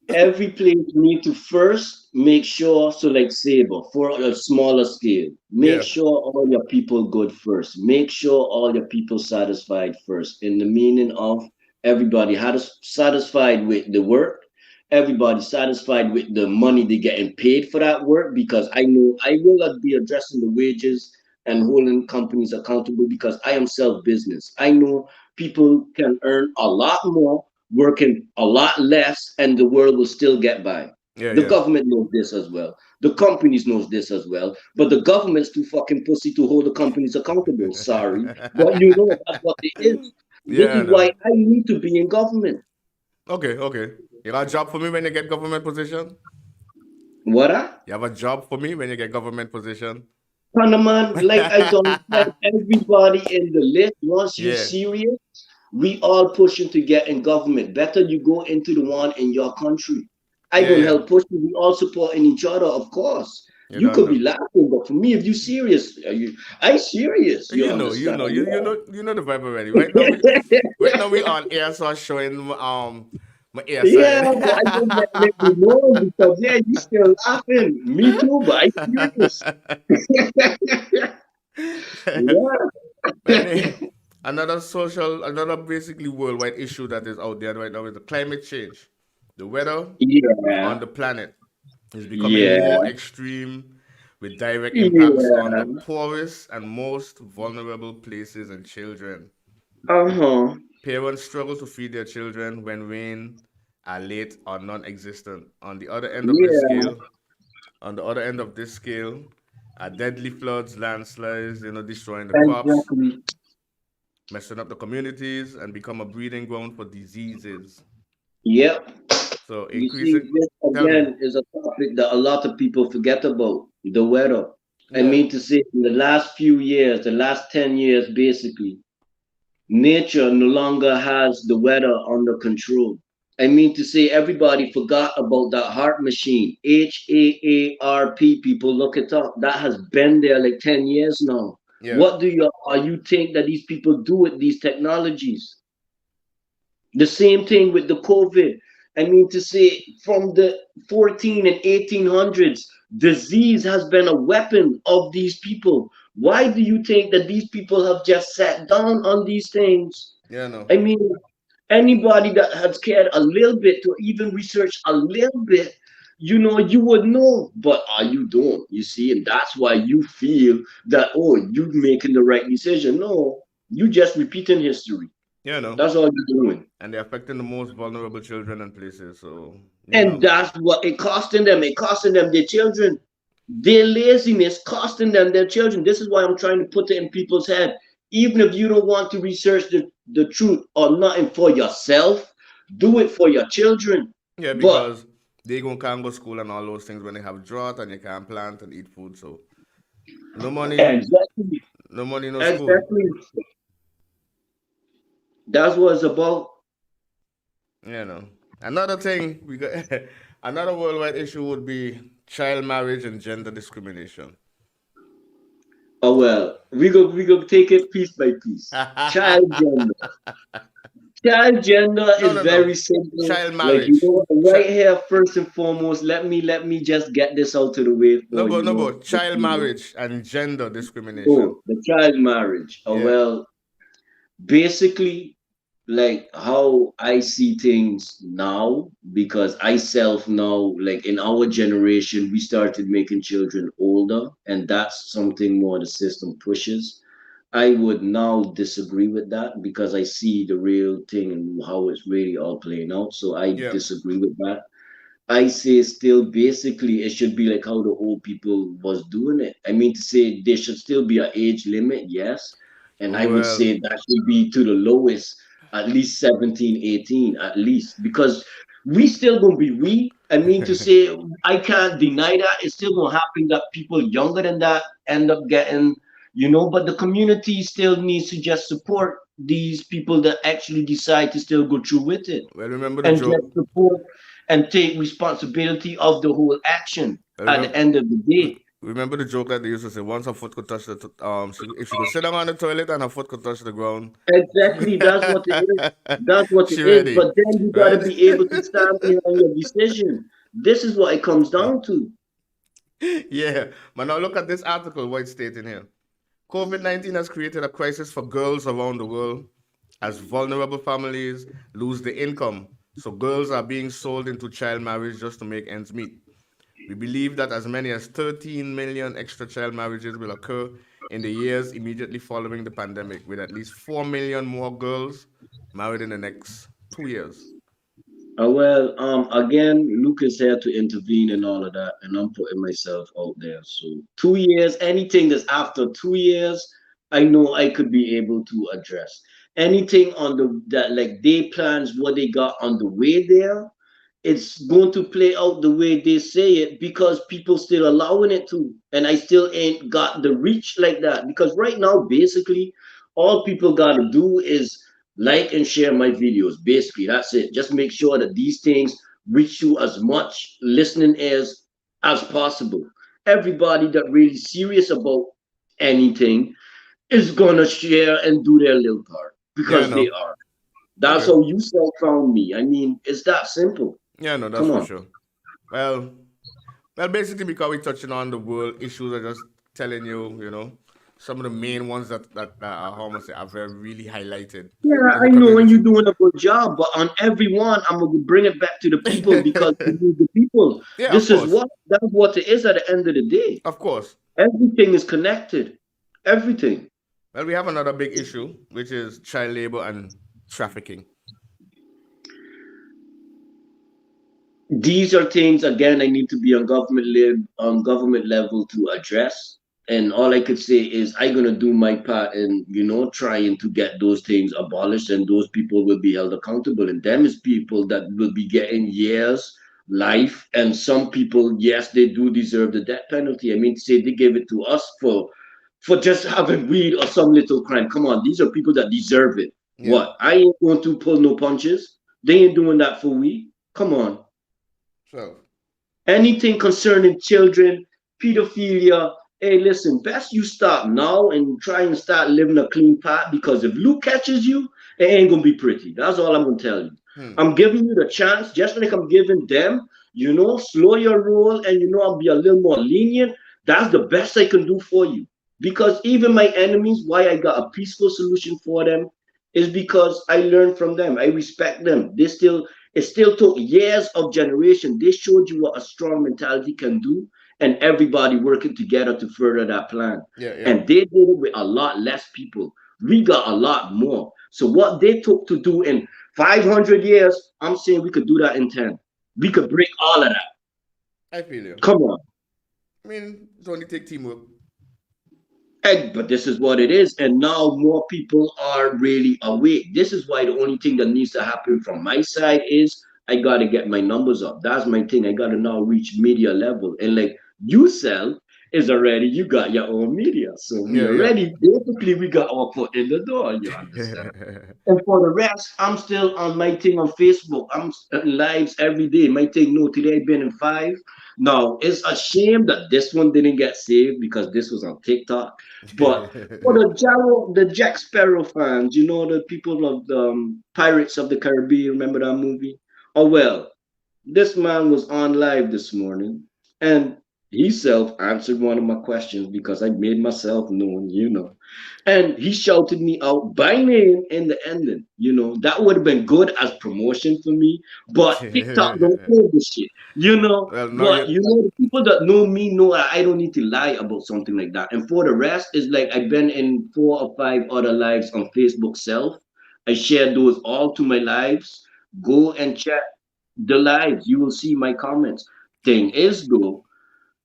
every place need to first make sure, so like Sabre for a smaller scale, make Yeah, sure all your people good first, make sure all your people satisfied first, in the meaning of everybody had satisfied with the work, everybody satisfied with the money they getting paid for that work, because I know I will not be addressing the wages and holding companies accountable because I am self-business. I know people can earn a lot more working a lot less and the world will still get by. yeah, The yeah. government knows this as well. The companies knows this as well. But the government's too fucking pussy to hold the companies accountable. Sorry. But you know that's what it is. This Yeah, is I why know. I need to be in government. Okay, okay. You got a job for me when you get government position? What I? You have a job for me when you get government position? Panaman, like I don't tell everybody in the list, once you Yeah, serious, we all pushing to get in government. Better you go into the one in your country. I yeah, gonna yeah. help push you. We all supporting each other, of course. You You don't could be know. laughing, but for me, if you serious, I serious. You You understand? know, you know the vibe already. Yeah, Right now we on air, so I'm showing my air yeah, side. but I don't let you know because yeah, you still laughing. Me too, but I serious. Yeah, Man, another basically worldwide issue that is out there right now is the climate change. The weather on yeah, the planet is becoming more yeah, extreme with direct impacts on the yeah. poorest and most vulnerable places and children. Uh-huh. Parents struggle to feed their children when rain are late or non-existent. On the other end of this Yeah. scale, on the other end of this scale, deadly floods, landslides, destroying the crops, Exactly. messing up the communities, and become a breeding ground for diseases. Yep. So You see, increasing, this tell me, again is a topic that a lot of people forget about, the weather. I yeah, mean to say, in the last few years, the last 10 years, basically, nature no longer has the weather under control. I mean to say, everybody forgot about that heart machine, HAARP. People look it up. That has been there like 10 years now. yeah, What do you think that these people do with these technologies? The same thing with the COVID. I mean to say, from the 14 and 1800s, disease has been a weapon of these people. Why do you think that these people have just sat down on these things? yeah, no, I mean, anybody that has cared a little bit to even research a little bit, you would know. But are you doing? You see, and that's why you feel that, oh, you're making the right decision. No, you just repeating history. yeah, no, That's all you're doing. and they're affecting the most vulnerable children and places. So And that's what it costing them. It costing them their children. Their laziness costing them their children. This is why I'm trying to put it in people's head. Even if you don't want to research the truth or nothing for yourself, do it for your children. yeah, But because they can't go school and all those things when they have drought and you can't plant and eat food. So no money, exactly, no money, no school. exactly. That's what it's about. You know. Another thing we got another worldwide issue would be child marriage and gender discrimination. Oh well, we go take it piece by piece. Child gender. Child gender No, is no, very no. simple. Child Like marriage. right here, first and foremost, let me just get this out of the way No, for but no, but the child viewers. marriage and gender discrimination. Oh, the child marriage. Oh Yeah. well, basically, like how I see things now, because I self now, like in our generation, we started making children older, and that's something more the system pushes. I would now disagree with that because I see the real thing and how it's really all playing out. So I Yeah. disagree with that. I say still basically it should be like how the old people was doing it. I mean to say there should still be an age limit, yes. And I would Well, say that should be to the lowest, at least 17, 18, at least. Because we still gonna be we. I mean to say I can't deny that. It's still gonna happen that people younger than that end up getting, but the community still needs to just support these people that actually decide to still go through with it remember the and joke. just support and take responsibility of the whole action Well, at the end of the day. remember the joke that they used to say once her foot could touch if she could sit down on the toilet and her foot could touch the ground. Exactly, that's what it is. That's what it She is. ready, But then you got to right? be able to stand behind your decision. This is what it comes down to. Yeah. But now look at this article, what it's stating here. COVID-19 has created a crisis for girls around the world as vulnerable families lose the income. So girls are being sold into child marriage just to make ends meet. We believe that as many as 13 million extra child marriages will occur in the years immediately following the pandemic, with at least 4 million more girls married in the next 2 years. Well, again, Lucas had to intervene and all of that, and I'm putting myself out there. So 2 years, anything that's after 2 years, I know I could be able to address. Anything on the that like day plans, what they got on the way there, it's going to play out the way they say it because people still allowing it to, and I still ain't got the reach like that. Because right now, basically, all people gotta do is like and share my videos. Basically, that's it. Just make sure that these things reach you as much listening as possible. Everybody that really serious about anything is gonna share and do their little part Yeah, because they no. are. That's Okay. how you self found me. I mean, it's that simple. Yeah, no, that's Come for on. sure. Well, well, basically because we're touching on the world issues, I just telling you, some of the main ones that are how much are very really highlighted Yeah, in the I know, and you're community. doing a good job, but on every one, I'm gonna bring it back to the people because we need the people. Yeah, of This is course. that's what it is at the end of the day. Of course. Everything is connected. Everything. Well, we have another big issue, which is child labor and trafficking. These are things again I need to be on government level to address. And all I could say is I'm gonna do my part in, trying to get those things abolished, and those people will be held accountable. And them is people that will be getting years, life, and some people, yes, they do deserve the death penalty. I mean, say they gave it to us for just having weed or some little crime. Come on, these are people that deserve it. Yeah. What? I ain't going to pull no punches. They ain't doing that for weed. Come on. So Anything concerning children, pedophilia, hey, listen, best you start now and try and start living a clean path, because if Luke catches you, it ain't gonna be pretty. That's all I'm gonna tell you. hmm. I'm giving you the chance, just like I'm giving them, slow your roll, and I'll be a little more lenient. That's the best I can do for you. Because even my enemies, why I got a peaceful solution for them is because I learned from them. I respect them. It still took years of generation. They showed you what a strong mentality can do, and everybody working together to further that plan. Yeah, yeah. And they did it with a lot less people. We got a lot more. So what they took to do in 500 years, I'm saying we could do that in 10. We could break all of that. I feel you. Come on. I mean, it's only take teamwork. But this is what it is. And now more people are really awake. This is why the only thing that needs to happen from my side is I got to get my numbers up. That's my thing. I got to now reach media level. And like you sell is already, you got your own media. So we Yeah, yeah. already, basically, we got our foot in the door. You understand? And for the rest, I'm still on my thing on Facebook. I'm lives every day. My thing, no, today I've been in five. Now, it's a shame that this one didn't get saved because this was on TikTok. But for the Jack Sparrow fans, the people of the Pirates of the Caribbean, remember that movie? Oh, well, this man was on live this morning, and he self answered one of my questions because I made myself known. And he shouted me out by name in the ending. That would have been good as promotion for me, but TikTok don't hold the shit. Well, no, But you. the people that know me know that I don't need to lie about something like that. And for the rest, it's like I've been in 4 or 5 other lives on Facebook self. I share those all to my lives. Go and check the lives. You will see my comments. Thing is though,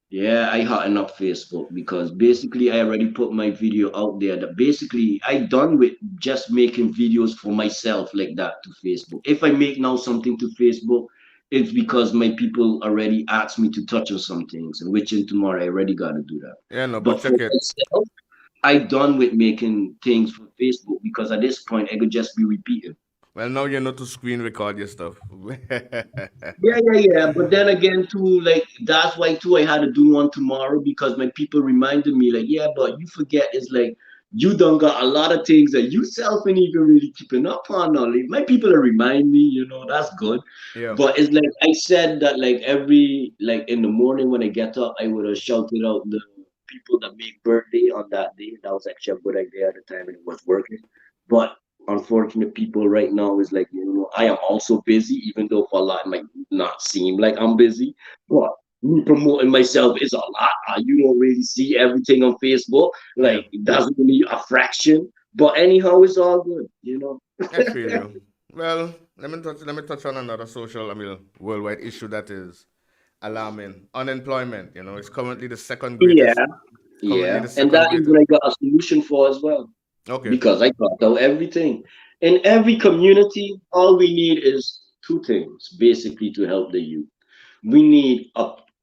yeah, I hotting up Facebook because basically I already put my video out there that basically I done with just making videos for myself like that to Facebook. If I make now something to Facebook, it's because my people already asked me to touch on some things, and which in tomorrow I already gotta do that. Yeah, no, but But for check it. myself, I done with making things for Facebook because at this point I could just be repeating. Well, now you know to screen record your stuff. Yeah, yeah, yeah. But then again, too, like that's why too I had to do one tomorrow because my people reminded me, like, yeah, but you forget it's like you done got a lot of things that you self ain't even really keeping up on. Now. Like, my people are remind me, that's good. Yeah. But it's like I said that like every like in the morning when I get up, I would have shouted out the people that make birthday on that day. That was actually a good idea at the time and it was working. But unfortunate people right now is like, I am also busy, even though for a lot it might not seem like I'm busy. But me promoting myself is a lot. You don't really see everything on Facebook. Yeah. Like, it doesn't really a fraction. But anyhow, it's all good. I feel you. Well, let me touch on another social, I mean, worldwide issue that is alarming. Unemployment. It's currently the second Yeah, greatest. Currently yeah. the And second that is greatest. what I got a solution for as well. Okay. Because I thought out everything. In every community, all we need is two things basically to help the youth. We need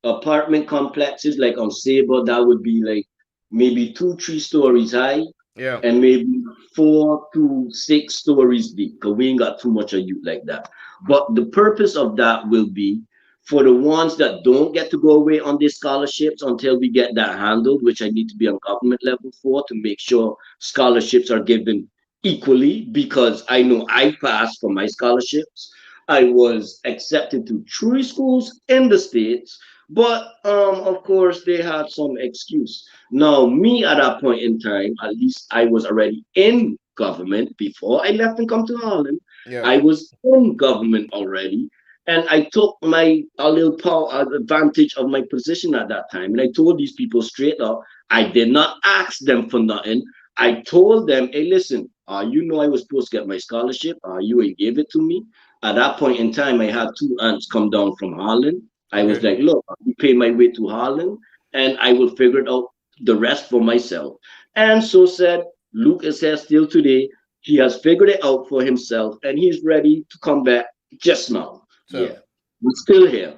apartment complexes like on Sabre, that would be like maybe 2, 3 stories high Yeah. and maybe 4 to 6 stories deep because we ain't got too much of youth like that. But the purpose of that will be for the ones that don't get to go away on these scholarships until we get that handled, which I need to be on government level for to make sure scholarships are given equally because I know I passed for my scholarships. I was accepted to 3 schools in the States, but of course they had some excuse. Now, me at that point in time, at least I was already in government before I left and come to Harlem. Yeah. I was in government already, and I took my a little power advantage of my position at that time. And I told these people straight up, I did not ask them for nothing. I told them, hey, listen, I was supposed to get my scholarship. You ain't gave it to me. At that point in time, I had 2 aunts come down from Harlem. I was Okay. like, look, you pay my way to Harlem and I will figure it out the rest for myself. And so said Lucas has still today. He has figured it out for himself and he's ready to come back just now. So, Yeah, we're still here.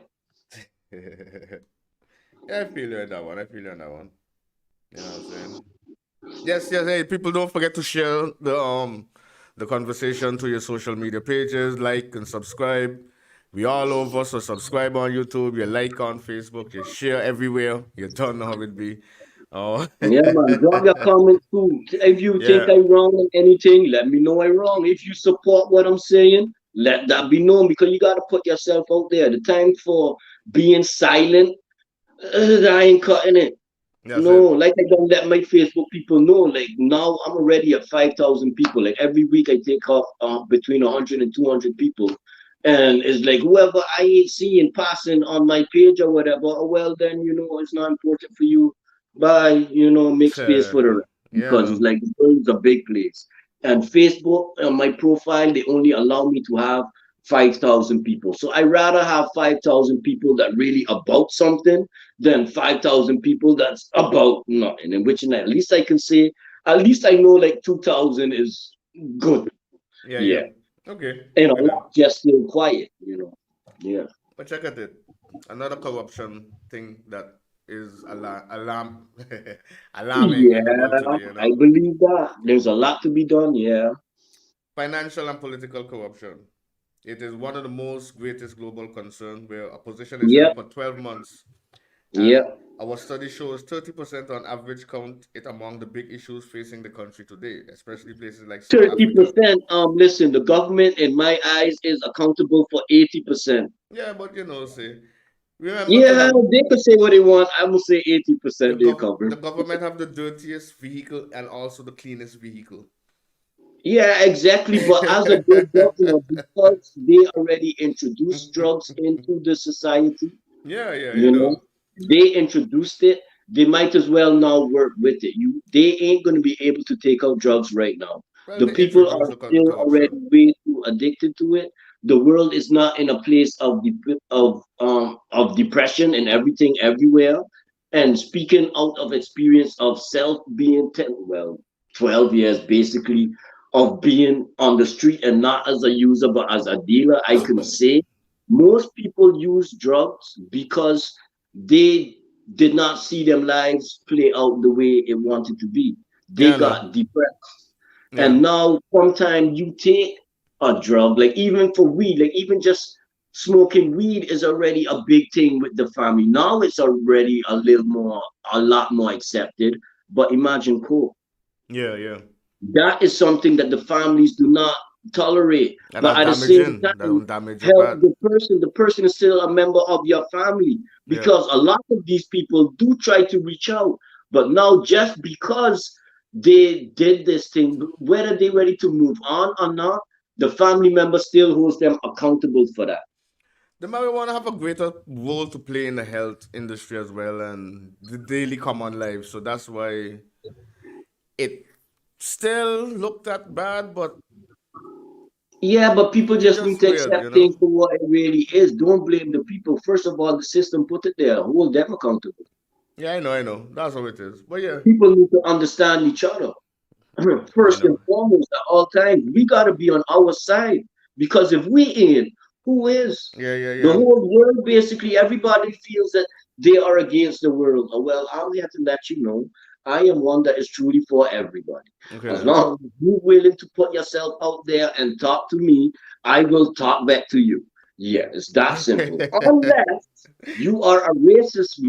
yeah, I feel you on that one. I feel you on that one. You know what I'm saying? Yes, yes. Hey, people, don't forget to share the conversation to your social media pages, like and subscribe. We all over, so subscribe on YouTube, you like on Facebook, you share everywhere. You don't know how it be. Oh, Yeah, man. Drop your comments too. If you think yeah, I'm wrong on anything, let me know I'm wrong. If you support what I'm saying, let that be known because you gotta put yourself out there. The time for being silent, I ain't cutting it. that's No, it. like I don't let my Facebook people know. Like now I'm already at 5,000 people. Like every week I take off between 100 and 200 people. And it's like whoever I ain't seeing passing on my page or whatever, oh, well then, it's not important for you. Bye, make space Sure. for the rest. Because Yeah. it's like the world is a big place. And Facebook, on my profile, they only allow me to have 5,000 people. So I rather have 5,000 people that really about something than 5,000 people that's about nothing. In which at least I can say, at least I know like 2,000 is good. Yeah, yeah. Yeah. Okay. And a Okay then. lot just still quiet. Yeah. But check out it. Another corruption thing that is alarming in the world Yeah, today, you I know? believe that. There's a lot to be done. Yeah. Financial and political corruption. It is one of the most greatest global concerns where opposition is held Yep. for 12 months. And Yep. our study shows 30% on average count it among the big issues facing the country today, especially places like South Africa. 30%. Listen, the government in my eyes is accountable for 80%. Yeah, but say, remember to Yeah, the they could say what they want. I will say 80% they cover. the government have the dirtiest vehicle and also the cleanest vehicle. Yeah, exactly. But as a good governor, because they already introduced drugs into the society, Yeah, yeah, you know, they introduced it. They might as well now work with it. They ain't going to be able to take out drugs right now. Well, The they people introduced are the still already corruption. way too addicted to it. The world is not in a place of depression and everything everywhere. And speaking out of experience of self being 12 years basically of being on the street and not as a user but as a dealer, I can say most people use drugs because they did not see them lives play out the way it wanted to be. They Yeah, no. got depressed. Yeah. And now sometimes you take a drug, like even for weed, like even just smoking weed is already a big thing with the family. Now it's already a lot more accepted. But imagine coke. Yeah, yeah. That is something that the families do not tolerate. And But that's at the same damaging. That time, will damage your help bad. the person is still a member of your family Yeah. because a lot of these people do try to reach out. But now, just because they did this thing, whether they're ready to move on or not, the family member still holds them accountable for that. The marijuana have a greater role to play in the health industry as well and the daily common life. So that's why it still looked at bad, but Yeah, but people it's just need just to weird, accept things for what it really is. Don't blame the people. First of all, the system put it there. Hold them accountable. Yeah, I know. That's how it is. But yeah, People need to understand each other. I First and know. foremost, at all times, we got to be on our side because if we ain't, who is? Yeah, yeah, The yeah. whole world, basically, everybody feels that they are against the world. Oh, well, I only have to let you know I am one that is truly for everybody. Okay As then. long as you're willing to put yourself out there and talk to me, I will talk back to you. Yeah, it's that simple. Unless you are a racist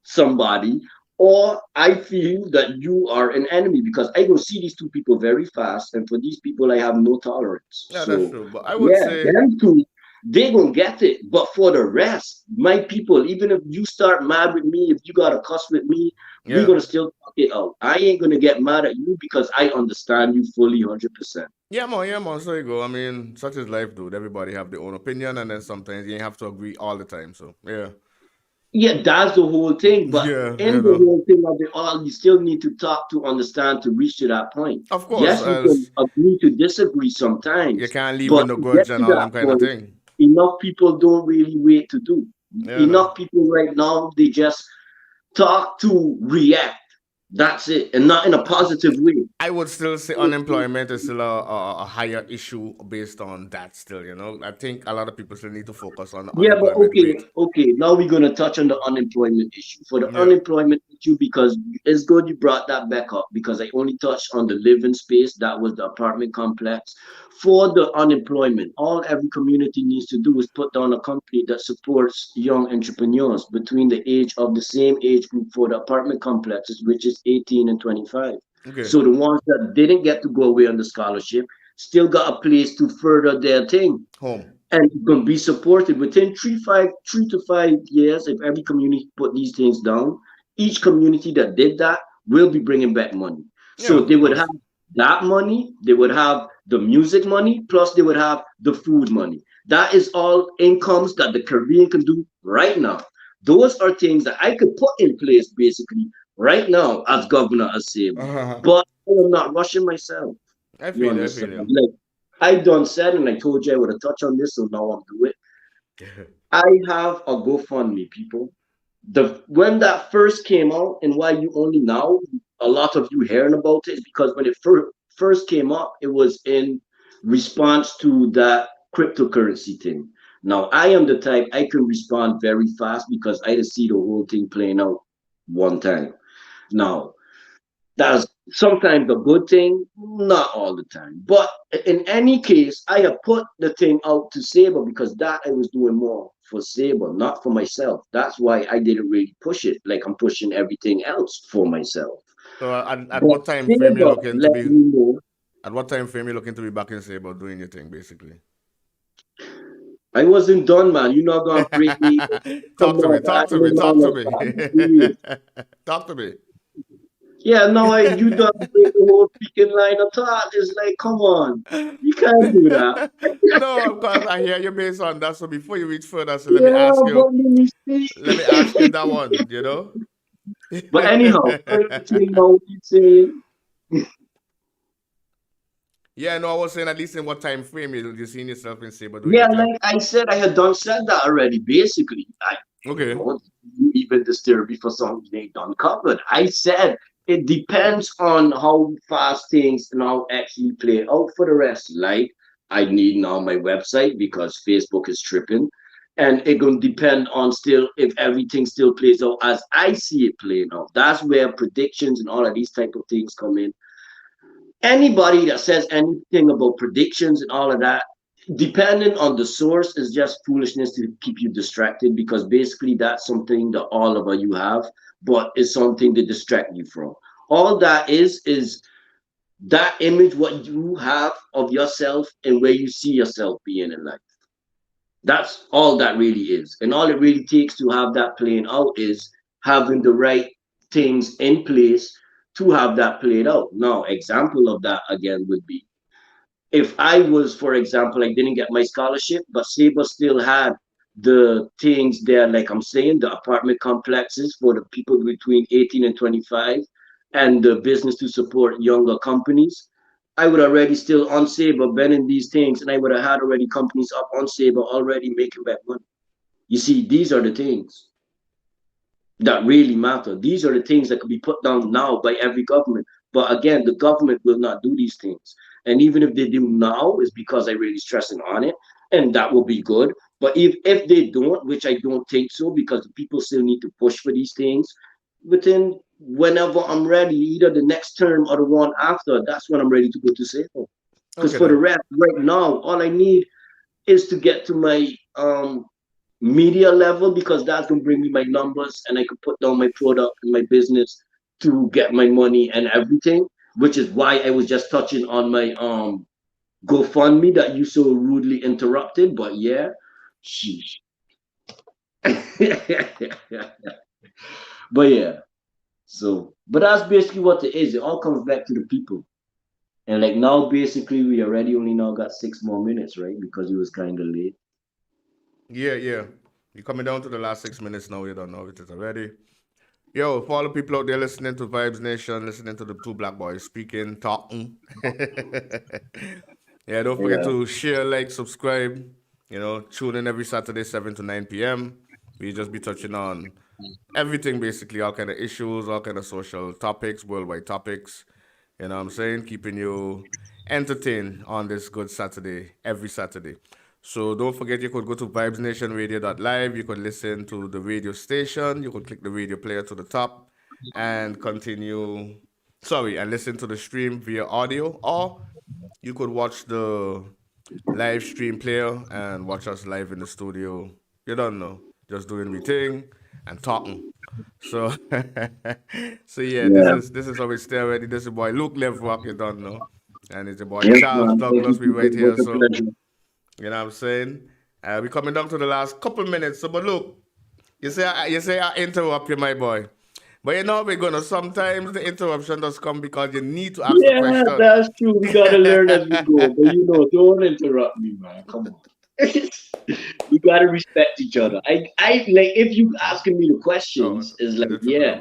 somebody, or I feel that you are an enemy because I will see these two people very fast, and for these people, I have no tolerance. Yeah, that's So, true. But I would yeah, say, them two, they gonna get it. But for the rest, my people, even if you start mad with me, if you got a cuss with me, we yeah. gonna still talk it out. I ain't gonna get mad at you because I understand you fully 100%. Yeah, man, so you go. I mean, such is life, dude. Everybody have their own opinion and then sometimes you ain't have to agree all the time. So yeah. Yeah, that's the whole thing. But Yeah, in the whole thing of it all, you still need to talk to understand to reach to that point. Of course, Yes, we can else agree to disagree you sometimes, can't leave with but no to get grudge to and all that them kind of point, thing. enough people don't really wait to do. Yeah, no. Enough people right now, they just talk to react. That's it, and not in a positive way. I would still say unemployment is still a higher issue based on that. Still, I think a lot of people still need to focus on the Yeah, but unemployment rate. okay. Now we're gonna touch on the unemployment issue. For the Yeah. unemployment issue, because it's good you brought that back up because I only touched on the living space. That was the apartment complex. For the unemployment, all every community needs to do is put down a company that supports young entrepreneurs between the age of the same age group for the apartment complexes, which is 18 and 25. Okay. So the ones that didn't get to go away on the scholarship still got a place to further their thing Home. and going to be supported within 3 to 5 years. If every community put these things down, each community that did that will be bringing back money. Yeah, So they of would have course. that money, they would have the music money, plus they would have the food money. That is all incomes that the Caribbean can do right now. Those are things that I could put in place basically right now as governor of Sable. Uh-huh. But I am not rushing myself. I You feel you. I understand? feel you. Like I done said, and I told you I would have touched on this, so now I'm doing it. I have a GoFundMe, people. The when that first came out, and why you only now a lot of you hearing about it is because when it first came up, it was in response to that cryptocurrency thing. Now I am the type I can respond very fast because I just see the whole thing playing out one time. Now that's sometimes a good thing, not all the time. But in any case, I have put the thing out to Saber because that I was doing more for Saber, not for myself. That's why I didn't really push it like I'm pushing everything else for myself. So at But what time frame you Saber looking to let be? me know. At what time frame you looking to be back in Sable doing your thing, basically? I wasn't done, man. You're not gonna break me. Come Talk to me. on, I Talk to me. ain't Talk on to a me. serious. Talk to me. Yeah, no, you don't break the whole freaking line of thought. It's like, come on, you can't do that. No, of course I hear you based on that. So before you reach further, so let me Yeah, ask you. but let me see. Let me ask you that one. You know. But anyhow, everything about what you saying. Yeah, no, I was saying at least in what time frame you seen yourself in Saber doing Yeah, your thing. like I said, I had done said that already. Basically, I Okay. don't you even disturb me for something they done covered. I said it depends on how fast things now actually play out for the rest. Like I need now my website because Facebook is tripping. And it gonna depend on still if everything still plays out as I see it playing out. That's where predictions and all of these type of things come in. Anybody that says anything about predictions and all of that, depending on the source, is just foolishness to keep you distracted because basically that's something that all of you have, but it's something to distract you from. All that is that image, what you have of yourself and where you see yourself being in life. That's all that really is. And all it really takes to have that playing out is having the right things in place to have that played out. Now, example of that again would be if I was, for example, I didn't get my scholarship, but Sabre still had the things there, like I'm saying, the apartment complexes for the people between 18 and 25, and the business to support younger companies. I would already still on Sabre been in these things, and I would have had already companies up on Sabre already making back money. You see, these are the things that really matter. These are the things that could be put down now by every government. But again, the government will not do these things. And even if they do now, it's because I really stressing on it, and that will be good. But if they don't, which I don't think so, because the people still need to push for these things within whenever I'm ready, either the next term or the one after, that's when I'm ready to go to Safehold. Because Okay for the then. rest, right now, all I need is to get to my media level because that's gonna bring me my numbers and I can put down my product and my business to get my money and everything, which is why I was just touching on my GoFundMe that you so rudely interrupted. But yeah, sheesh. But yeah, so but that's basically what it is. It all comes back to the people. And like now, basically, we already only now got 6 more minutes, right? Because it was kind of late. Yeah, yeah. You're coming down to the last 6 minutes now. You don't know if it is already. Yo, for all the people out there listening to Vibes Nation, listening to the two black boys speaking, talking. Yeah, don't forget Yeah. to share, like, subscribe. Tune in every Saturday, 7 to 9 p.m. We just be touching on everything basically, all kind of issues, all kind of social topics, worldwide topics. You know what I'm saying? Keeping you entertained on this good Saturday, every Saturday. So don't forget you could go to vibesnationradio.live. You could listen to the radio station. You could click the radio player to the top and continue and listen to the stream via audio, or you could watch the live stream player and watch us live in the studio. You don't know, just doing me thing and talking. So, so yeah, Yeah. this is how we stay already. This is boy Luke Leverock, you don't know, and it's your boy Yes, Charles man. Thank Douglas. you, We people. right It was here, a so pleasure. you know what I'm saying. We coming down to the last couple minutes. So, but look, you say I interrupt you, my boy. But you know we're gonna sometimes the interruption does come because you need to ask the Yeah, question. that's true. We gotta learn as we go. But don't interrupt me, man. Come on. We gotta respect each other. I like if you asking me the Oh, questions, is like, is it true? yeah.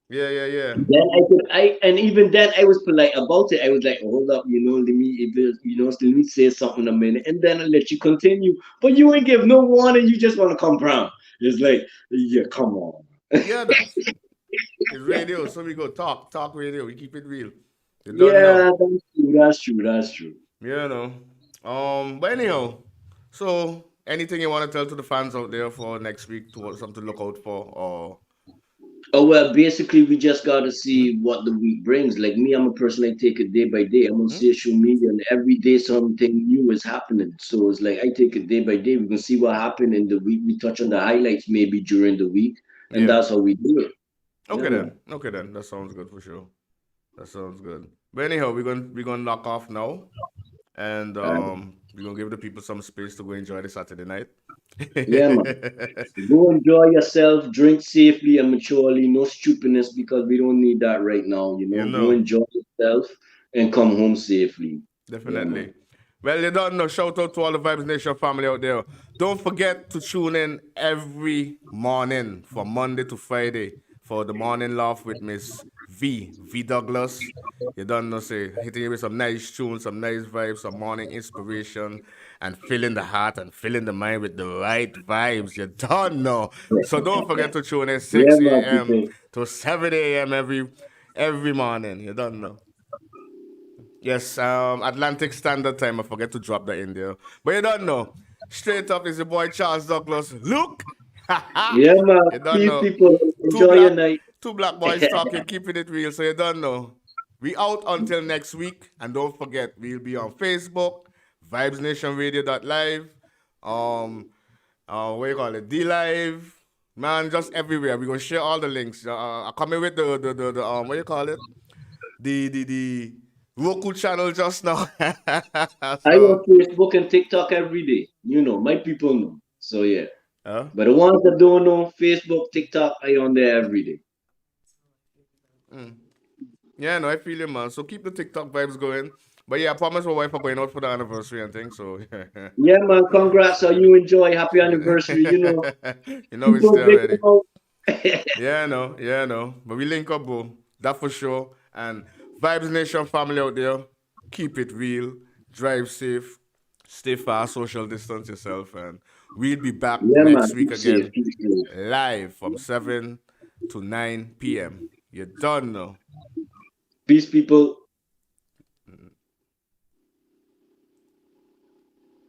Yeah, yeah, yeah. Then and even then I was polite about it. I was like, hold up, let me say something a minute, and then I let you continue. But you ain't give no warning. You just want to come round. It's like, yeah, come on. Yeah, no. It's radio, so we go talk radio. We keep it real. You don't know. Yeah, that's true. That's true. That's true. You know. But anyhow, so anything you want to tell to the fans out there for next week, to something to look out for, or Oh well, basically we just gotta hmm? see what the week brings. Like me, I'm a person I take it day by day. I'm on Hmm? social media and every day something new is happening. So it's like I take it day by day. We can see what happened in the week. We touch on the highlights maybe during the week, and Yeah. that's how we do it. Yeah, Okay then. man. Okay then. That sounds good for sure. That sounds good. But anyhow, we're gonna knock off now, and All right. we're gonna give the people some space to go enjoy the Saturday night. Yeah, man. Go enjoy yourself, drink safely and maturely, no stupidness because we don't need that right now. You Go know. enjoy yourself and come home safely. Yeah, man. Definitely. Well, you don't know. Shout out to all the Vibes Nation family out there. Don't forget to tune in every morning from Monday to Friday for the morning laugh with Miss V Douglas. You don't know, say hitting you with some nice tunes, some nice vibes, some morning inspiration, and filling the heart and filling the mind with the right vibes. You don't know. So don't forget to tune in Yeah, 6 man, a.m. people. to 7 a.m. every morning. You don't know. Yes, Atlantic Standard Time. I forget to drop that in there. But you don't know. Straight up is your boy Charles Douglas. Luke! Yeah, man. You don't Peace, know. people. Two Enjoy your black night. two black boys talking, keeping it real. So you don't know. We out until next week. And don't forget, we'll be on Facebook, vibesnationradio.live, um, what you call it, D Live. Man, just everywhere. We're gonna share all the links. I come in with the what you call it? The Roku channel just now. I So, on Facebook and TikTok every day. My people know. So yeah. uh, But the ones that don't know, Facebook, TikTok, I on there every day. mm. Yeah, no, I feel you, man. So keep the TikTok vibes going. But yeah, I promise my wife are going out for the anniversary and things. So Yeah, man. Congrats on you enjoy. Happy anniversary. you know it's People still big ready. out. Yeah, no, yeah, no. But we link up, bro. That for sure. And Vibes Nation family out there, keep it real, drive safe, stay far, social distance yourself, and we'll be back Yeah, man. next week Keep safe. again, Keep safe. live from 7 to 9 p.m. You don't know. Peace, people.